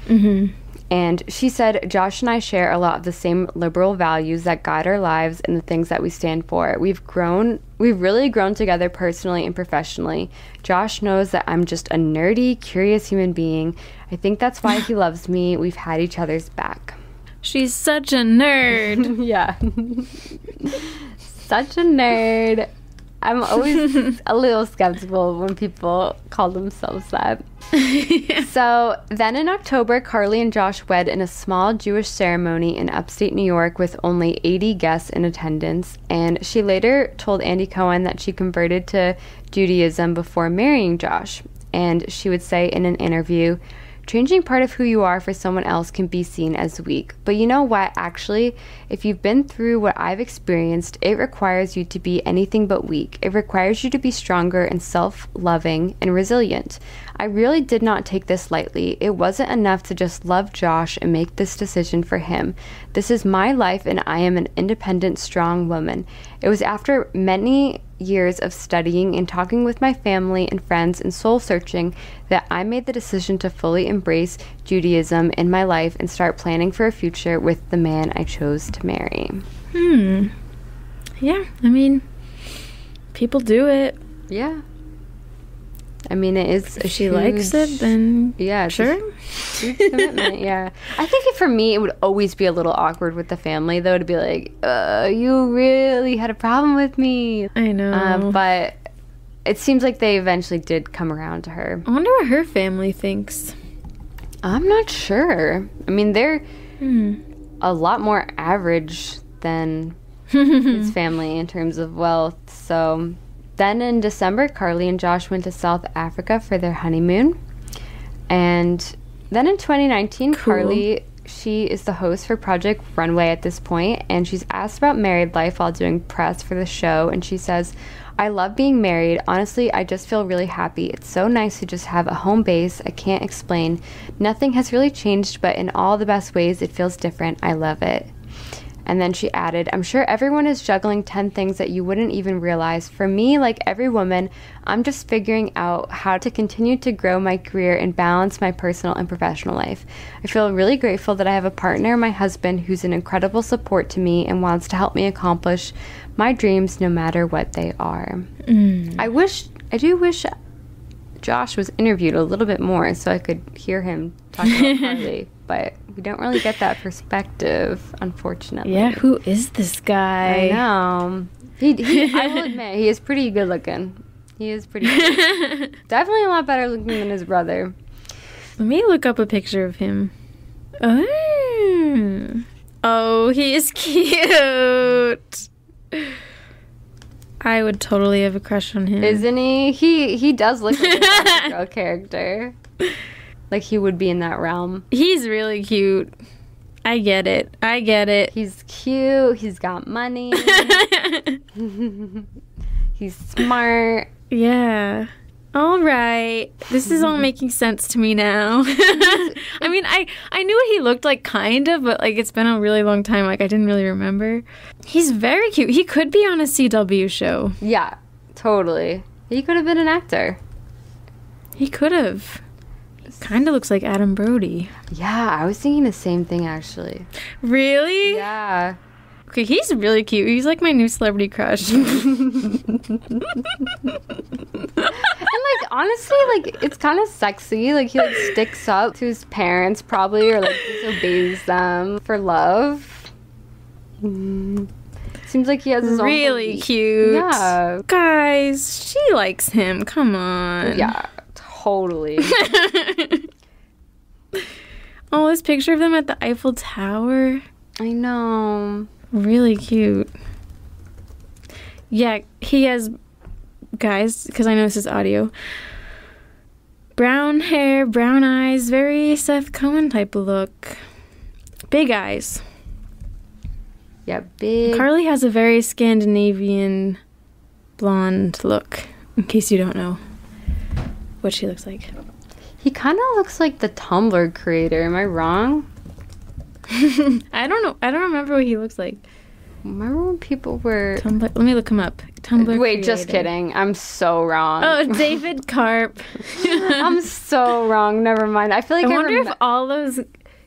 And she said, Josh and I share a lot of the same liberal values that guide our lives and the things that we stand for. We've really grown together personally and professionally. Josh knows that I'm just a nerdy, curious human being. I think that's why he loves me. We've had each other's back. She's such a nerd. Yeah. Such a nerd. I'm always a little skeptical when people call themselves that. So then in October, Karlie and Josh wed in a small Jewish ceremony in upstate New York with only 80 guests in attendance. And she later told Andy Cohen that she converted to Judaism before marrying Josh. And she would say in an interview, changing part of who you are for someone else can be seen as weak. But you know what? Actually, if you've been through what I've experienced, it requires you to be anything but weak. It requires you to be stronger and self-loving and resilient. I really did not take this lightly. It wasn't enough to just love Josh and make this decision for him. This is my life, and I am an independent, strong woman. It was after many years of studying and talking with my family and friends and soul searching that I made the decision to fully embrace Judaism in my life and start planning for a future with the man I chose to marry. Yeah, I mean, people do it. Yeah. I mean, it is if she likes it, then yeah, sure. Huge commitment. Yeah, I think for me, it would always be a little awkward with the family, though, to be like, "You really had a problem with me." I know, but it seems like they eventually did come around to her. I wonder what her family thinks. I'm not sure. I mean, they're a lot more average than his family in terms of wealth, so. Then in December, Karlie and Josh went to South Africa for their honeymoon. And then in 2019, Karlie, she is the host for Project Runway at this point, and she's asked about married life while doing press for the show, and she says, I love being married. Honestly, I just feel really happy. It's so nice to just have a home base. I can't explain. Nothing has really changed, but in all the best ways, it feels different. I love it. And then she added, I'm sure everyone is juggling 10 things that you wouldn't even realize. For me, like every woman, I'm just figuring out how to continue to grow my career and balance my personal and professional life. I feel really grateful that I have a partner, my husband, who's an incredible support to me and wants to help me accomplish my dreams no matter what they are. I do wish Josh was interviewed a little bit more so I could hear him talk about Karlie, but we don't really get that perspective, unfortunately. Yeah, who is this guy? I know. I will admit, he is pretty good looking. He is pretty good. Definitely a lot better looking than his brother. Let me look up a picture of him. Oh, Oh, he is cute. I would totally have a crush on him. Isn't he? He does look like a Gossip Girl character. Like he would be in that realm. He's really cute. I get it. He's cute. He's got money. He's smart. Yeah. All right. This is all making sense to me now. I mean, I knew what he looked like, kind of, but, like, it's been a really long time. Like, I didn't really remember. He's very cute. He could be on a CW show. Yeah, totally. He could have been an actor. He could have. He kind of looks like Adam Brody. Yeah, I was thinking the same thing, actually. Really? Yeah. Okay, he's really cute. He's like my new celebrity crush. And, like, honestly, like, it's kind of sexy. Like, he, like, sticks up to his parents, probably, or, like, disobeys them for love. Seems like he has his own... Really cute. Yeah. Guys, she likes him. Come on. Yeah, totally. Oh, this picture of them at the Eiffel Tower. I know. Really cute. Yeah, he has, guys, because I know this is audio, brown hair, brown eyes, very Seth Cohen type of look. Big eyes. Yeah, big. Karlie has a very Scandinavian blonde look, in case you don't know what she looks like. He kind of looks like the Tumblr creator. Am I wrong? I don't know. I don't remember what he looks like. Remember when people were... Tumblr. Let me look him up. Tumblr Wait, just creator. kidding. I'm so wrong. Oh, David Karp. I'm so wrong. Never mind. I feel like I wonder if all those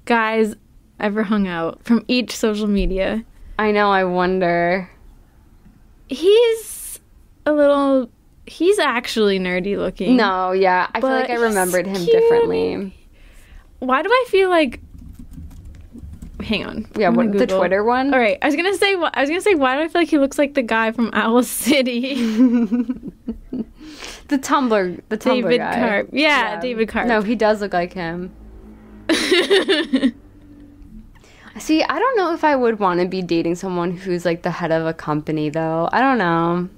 guys ever hung out from each social media. I know, I wonder. He's actually nerdy looking. No, yeah. I feel like I remembered him differently. Why do I feel like... Hang on. Yeah, what, the Twitter one? All right. I was gonna say, why do I feel like he looks like the guy from Owl City? the Tumblr David guy. Karp. Yeah, David Karp. No, he does look like him. See, I don't know if I would want to be dating someone who's like the head of a company, though. I don't know.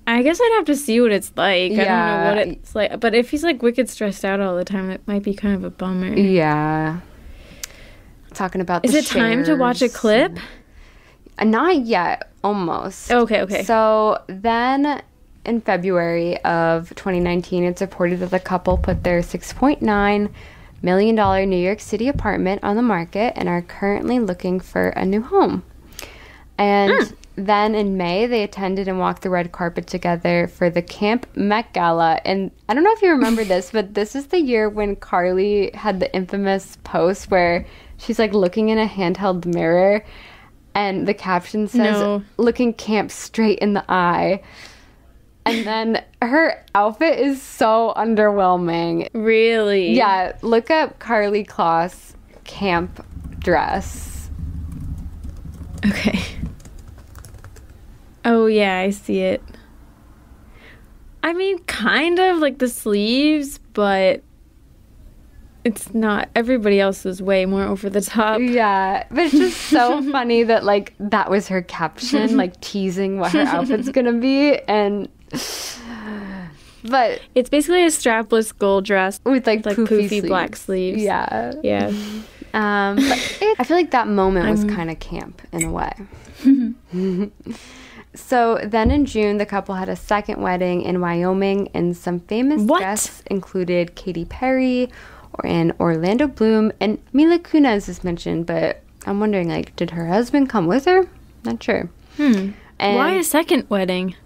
I guess I'd have to see what it's like. Yeah. I don't know what it's like. But if he's like wicked stressed out all the time, that might be kind of a bummer. Yeah. Talking about Is it time to watch a clip? Not yet. Almost. Okay. So then in February of 2019, it's reported that the couple put their $6.9 million New York City apartment on the market and are currently looking for a new home. And then in May, they attended and walked the red carpet together for the Camp Met Gala. And I don't know if you remember this, but this is the year when Karlie had the infamous post where she's like looking in a handheld mirror and the caption says, looking Camp straight in the eye. And then her outfit is so underwhelming. Really? Yeah, look up Karlie Kloss camp dress. Okay. Oh, yeah, I see it. I mean, kind of like the sleeves, but it's not. Everybody else was way more over the top. Yeah, but it's just so funny that, like, that was her caption, like, teasing what her outfit's gonna be, and... But... It's basically a strapless gold dress with, like poofy black sleeves. Yeah. Yeah. But I feel like that moment was kind of camp, in a way. So then in June, the couple had a second wedding in Wyoming, and some famous guests included Katy Perry and Orlando Bloom, and Mila Kunis is mentioned, but I'm wondering, like, did her husband come with her? Not sure. And why a second wedding?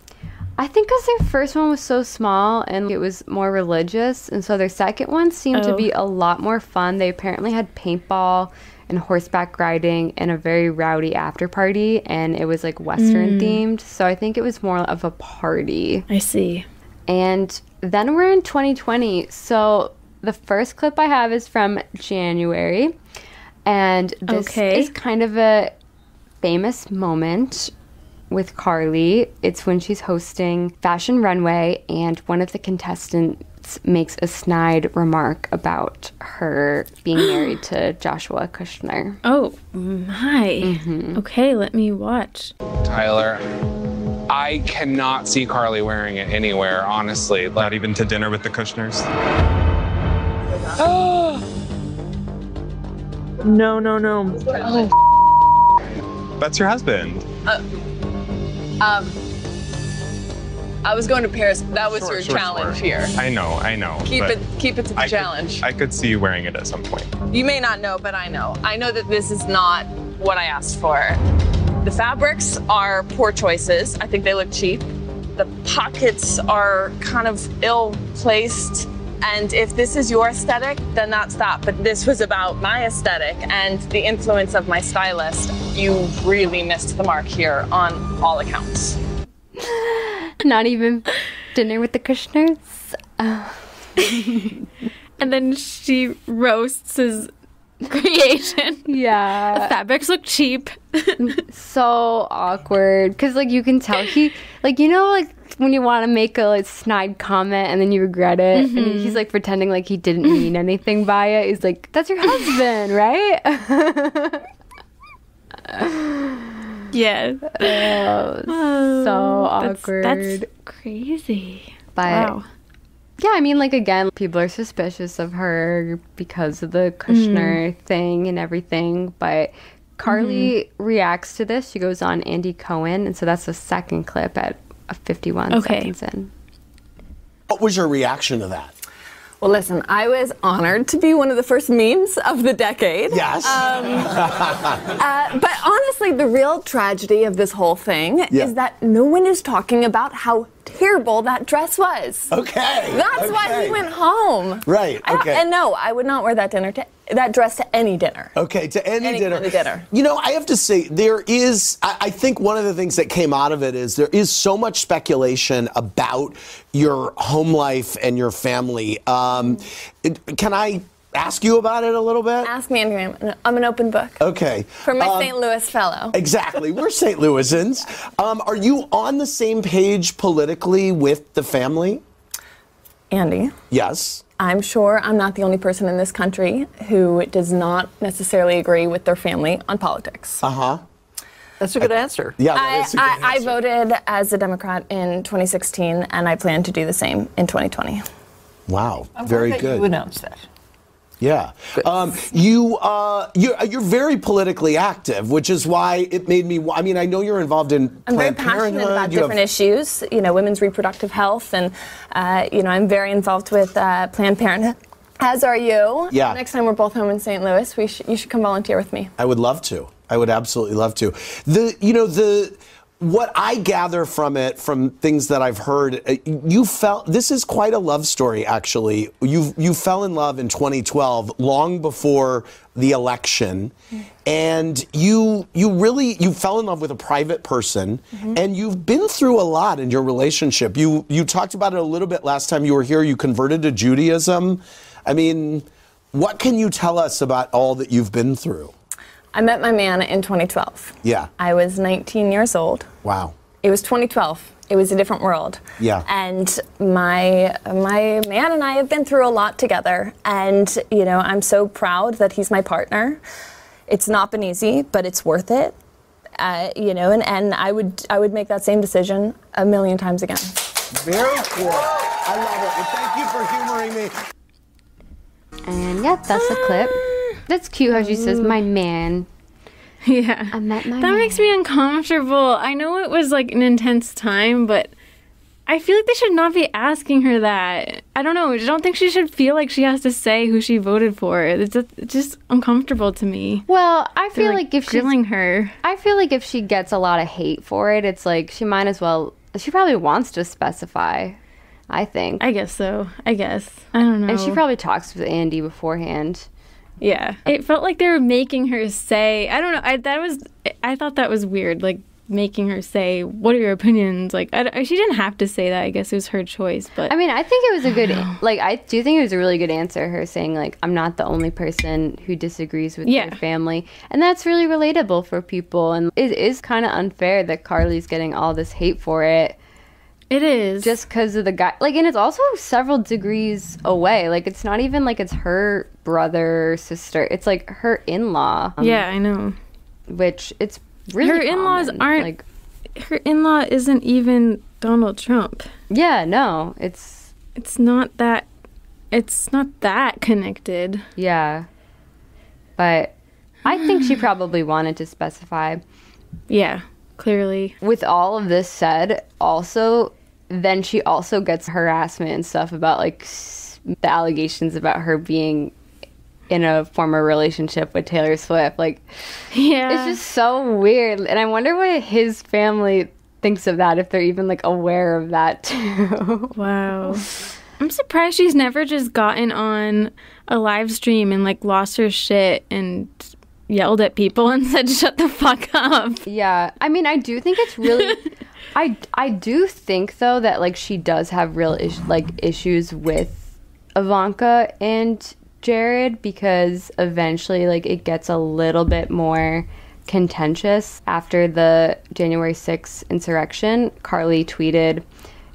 I think because their first one was so small and it was more religious, and so their second one seemed to be a lot more fun. They apparently had paintball and horseback riding and a very rowdy after party, and it was like Western themed, so I think it was more of a party. I see. And then we're in 2020, so the first clip I have is from January, and this is kind of a famous moment with Karlie. It's when she's hosting Fashion Runway, and one of the contestants makes a snide remark about her being married to Joshua Kushner. Oh, my. Okay, let me watch. Tyler, I cannot see Karlie wearing it anywhere, honestly. Not even to dinner with the Kushners? No. That's your husband. I was going to Paris. That was your challenge here. I know. Keep it to the challenge. I could see you wearing it at some point. You may not know, but I know. I know that this is not what I asked for. The fabrics are poor choices. I think they look cheap. The pockets are kind of ill-placed. And if this is your aesthetic, then that's that. But this was about my aesthetic and the influence of my stylist. You really missed the mark here on all accounts. Not even dinner with the Kushners? And then she roasts his creation. Yeah. The fabrics look cheap. So awkward. Because, like, you can tell he, like, you know, like, when you want to make a like, snide comment and then you regret it. And he's, like, pretending like he didn't mean anything by it. He's like, that's your husband, right? Yeah. So awkward. That's crazy. But, wow. yeah, I mean, like, again, people are suspicious of her because of the Kushner thing and everything. But Karlie reacts to this. She goes on Andy Cohen. And so that's the second clip at 51 seconds in. What was your reaction to that? Well, listen, I was honored to be one of the first memes of the decade. Yes. But honestly, the real tragedy of this whole thing is that no one is talking about how terrible that dress was. Okay. That's why he went home. Right. Okay. And no, I would not wear that dress to any dinner. Okay, to any dinner. Kind of dinner. You know, I have to say, there is, I think one of the things that came out of it is there is so much speculation about your home life and your family. Can I ask you about it a little bit? Ask me, Andrew. I'm an open book. Okay. For my St. Louis fellow. Exactly. We're St. Louisans. Are you on the same page politically with the family? Andy. Yes. I'm sure I'm not the only person in this country who does not necessarily agree with their family on politics. Uh-huh. That's a good answer. Yeah, that is a good answer. I voted as a Democrat in 2016, and I plan to do the same in 2020. Wow. Very good. You announced that. Yeah. You're very politically active, which is why it made me, I mean, I know you're involved in I'm very Planned Parenthood. passionate about different issues, you know, women's reproductive health, and, you know, I'm very involved with Planned Parenthood, as are you. Yeah. Next time we're both home in St. Louis, you should come volunteer with me. I would love to. I would absolutely love to. What I gather from it, from things that I've heard, this is quite a love story, actually. You fell in love in 2012, long before the election, and you fell in love with a private person, and you've been through a lot in your relationship. You talked about it a little bit last time you were here. You converted to Judaism. I mean, what can you tell us about all that you've been through? I met my man in 2012. Yeah. I was 19 years old. Wow. It was 2012. It was a different world. Yeah. And my man and I have been through a lot together. And, you know, I'm so proud that he's my partner. It's not been easy, but it's worth it. You know, and I would make that same decision a million times again. Very cool. I love it. Well, thank you for humoring me. And yeah, that's a clip. That's cute how she says, my man. Yeah. I met my That man. makes me uncomfortable. I know it was like an intense time, but I feel like they should not be asking her that. I don't know. I don't think she should feel like she has to say who she voted for. It's just uncomfortable to me. Well, I feel They're, like if she's grilling her. I feel like if she gets a lot of hate for it, it's like she might as well. She probably wants to specify. I think. I guess so. I don't know. And she probably talks with Andy beforehand. Yeah. It felt like they were making her say, I don't know. I thought that was weird. Like, making her say, what are your opinions? Like, she didn't have to say that. I guess it was her choice. But I mean, I think it was a good, like, I do think it was a really good answer, her saying, like, I'm not the only person who disagrees with your family. And that's really relatable for people. And it is kind of unfair that Karlie's getting all this hate for it. It is. Just because of the guy. Like, and it's also several degrees away. Like, it's not even like it's her brother or sister. It's like her in-law. Yeah, I know. Which it's really her in-laws aren't like, her in-law isn't even Donald Trump. Yeah, no, it's not that connected. Yeah, but I think she probably wanted to specify. Yeah, clearly. With all of this said, also then she also gets harassment and stuff about like the allegations about her being in a former relationship with Taylor Swift. Like, yeah, it's just so weird. And I wonder what his family thinks of that, if they're even like aware of that too. Wow. I'm surprised she's never just gotten on a live stream and like lost her shit and yelled at people and said, shut the fuck up. Yeah. I mean, I do think it's really... I do think, though, that like she does have real issues with Ivanka and Jared, because eventually like it gets a little bit more contentious. After the January 6th insurrection, Karlie tweeted,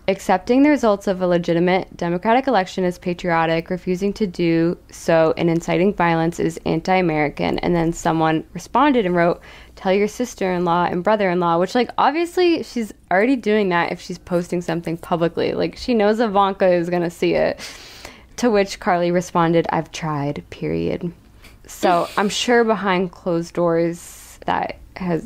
accepting the results of a legitimate democratic election is patriotic. Refusing to do so and inciting violence is anti-American. And then someone responded and wrote, tell your sister-in-law and brother-in-law, which like obviously she's already doing that if she's posting something publicly. Like she knows Ivanka is going to see it. To which Karlie responded, I've tried, period. So I'm sure behind closed doors that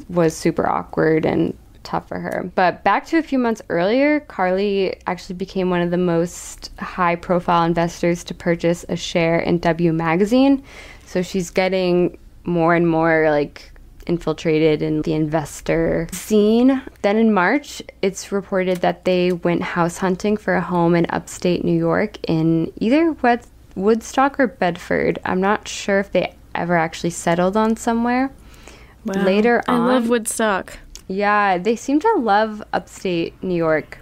was super awkward and tough for her. But back to a few months earlier, Karlie actually became one of the most high-profile investors to purchase a share in W magazine. So she's getting more and more like infiltrated in the investor scene. Then in March, it's reported that they went house hunting for a home in upstate New York in either Woodstock or Bedford. I'm not sure if they ever actually settled on somewhere. Wow. Later on, I love Woodstock. Yeah, they seem to love upstate New York.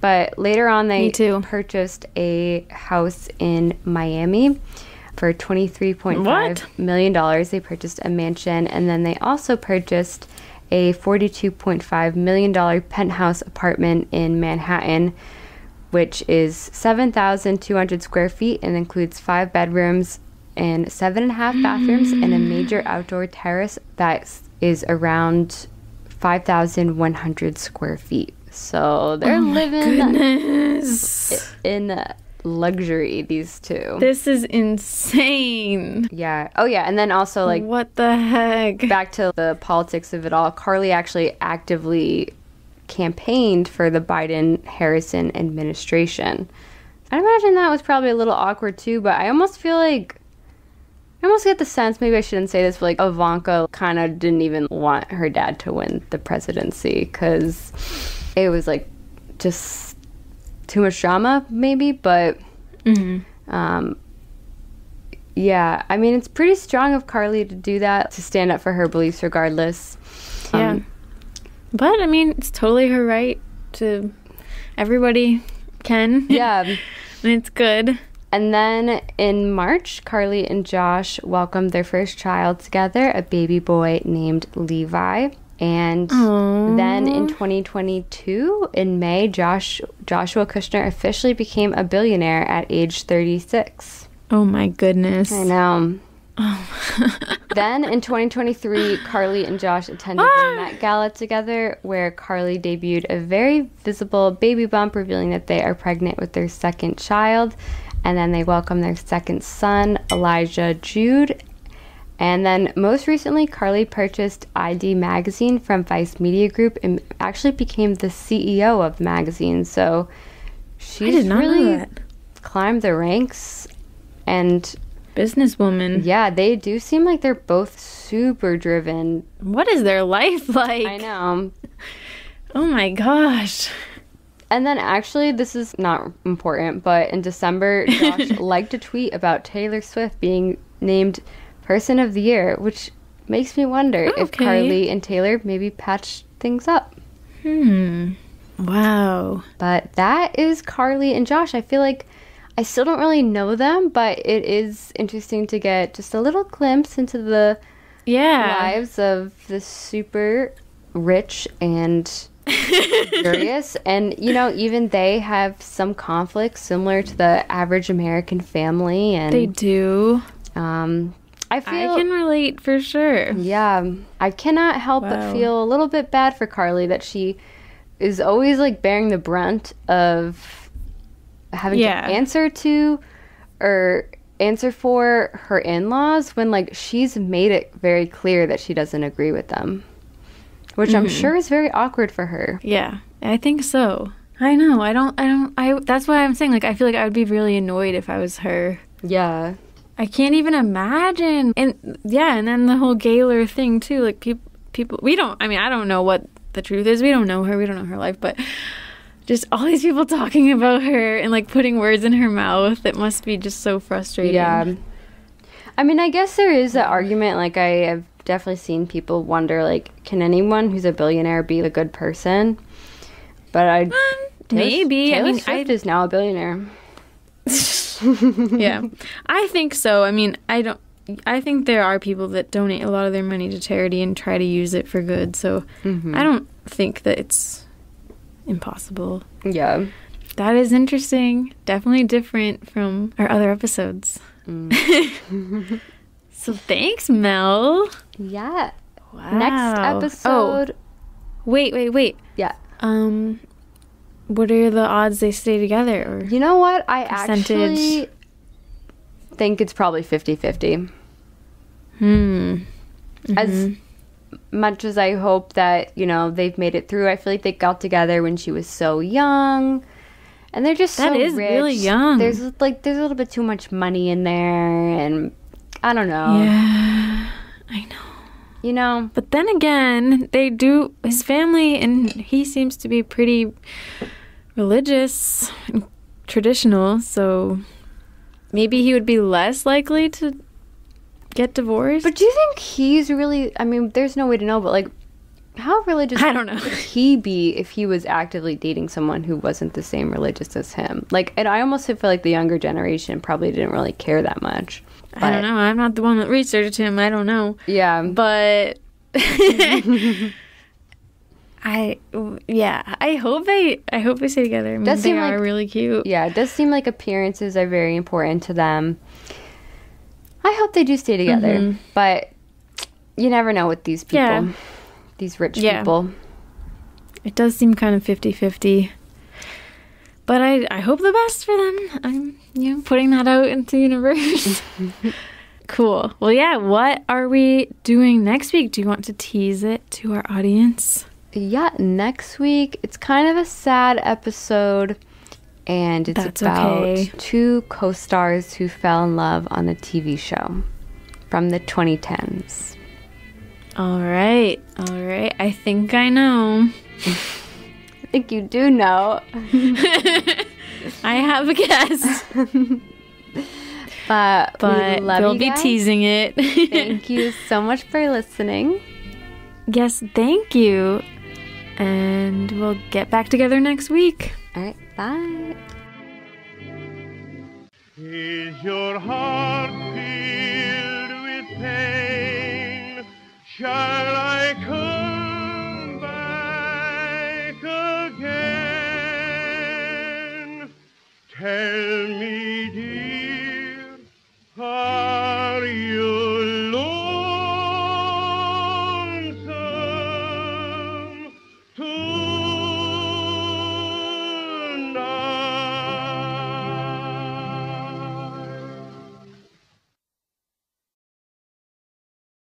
But later on, they purchased a house in Miami for $23.5 million. They purchased a mansion, and then they also purchased a $42.5 million penthouse apartment in Manhattan, which is 7,200 square feet and includes 5 bedrooms and 7.5 bathrooms and a major outdoor terrace that is around 5,100 square feet. So they're living in luxury, these two. This is insane. Yeah. Oh, yeah. And then also, like, what the heck? Back to the politics of it all, Karlie actually actively campaigned for the Biden-Harrison administration. I imagine that was probably a little awkward, too, but I almost get the sense, maybe I shouldn't say this, but like Ivanka kind of didn't even want her dad to win the presidency because it was like just too much drama, maybe. But yeah, I mean, it's pretty strong of Karlie to do that, to stand up for her beliefs regardless. Yeah. But I mean, it's totally her right to. Everybody can. Yeah. And it's good. And then in March, Karlie and Josh welcomed their first child together, a baby boy named Levi. And then in 2022, in May, Joshua Kushner officially became a billionaire at age 36. Oh my goodness. I know. Oh. Then in 2023, Karlie and Josh attended the Met Gala together, where Karlie debuted a very visible baby bump, revealing that they are pregnant with their second child. And then they welcomed their second son, Elijah Jude. And then most recently, Karlie purchased ID Magazine from Vice Media Group and actually became the CEO of the magazine. So she's really climbed the ranks. And businesswoman. Yeah, they do seem like they're both super driven. What is their life like? I know. Oh my gosh. And then actually, this is not important, but in December, Josh liked a tweet about Taylor Swift being named Person of the Year, which makes me wonder if Karlie and Taylor maybe patched things up. Wow. But that is Karlie and Josh. I feel like I still don't really know them, but it is interesting to get just a little glimpse into the lives of the super rich and curious. And, you know, even they have some conflicts similar to the average American family. And They do. I feel I can relate for sure. Yeah, I cannot help but feel a little bit bad for Karlie that she is always like bearing the brunt of having to answer to or answer for her in-laws when like she's made it very clear that she doesn't agree with them, which I'm sure is very awkward for her. Yeah, I think so. I know. That's why I'm saying, like, I feel like I would be really annoyed if I was her. Yeah. I can't even imagine. And yeah, and then the whole Gaylor thing too. Like people, I don't know what the truth is. We don't know her. We don't know her life, but just all these people talking about her and like putting words in her mouth. It must be just so frustrating. Yeah. I mean, I guess there is that argument. Like, I have definitely seen people wonder, like, can anyone who's a billionaire be a good person? But maybe. Taylor Swift is now a billionaire. Yeah, I think so. I mean, I think there are people that donate a lot of their money to charity and try to use it for good. So I don't think that it's impossible. Yeah. That is interesting. Definitely different from our other episodes. So thanks, Mel. Yeah. Wow. Next episode. Oh. Wait. Yeah. What are the odds they stay together? Or you know what? I percentage? actually think it's probably 50-50. As much as I hope that, you know, they've made it through, I feel like they got together when she was so young. And they're just so rich. Really young. There's a little bit too much money in there, and I don't know. Yeah, I know. You know? But then again, his family, and he seems to be pretty religious and traditional, so maybe he would be less likely to get divorced. But do you think he's really, I mean, there's no way to know, but like, how religious I don't know. would he be if he was actively dating someone who wasn't the same religious as him? Like, and I almost feel like the younger generation probably didn't really care that much. But, I don't know. I'm not the one that researched him. I don't know. Yeah. But I hope they stay together. I mean, they are really cute. Yeah, it does seem like appearances are very important to them. I hope they do stay together, but you never know with these people, these rich people. It does seem kind of 50-50. But I hope the best for them. I'm putting that out into the universe. Cool. Well, yeah, what are we doing next week? Do you want to tease it to our audience? Yeah, next week, it's kind of a sad episode, and it's about two co-stars who fell in love on a TV show from the 2010s. All right. I think I know. I think you do know. I have a guess. But we'll be teasing it. Thank you so much for listening. Yes, thank you. And we'll get back together next week. All right, bye. Is your heart filled with pain? Shall I come back again? Tell me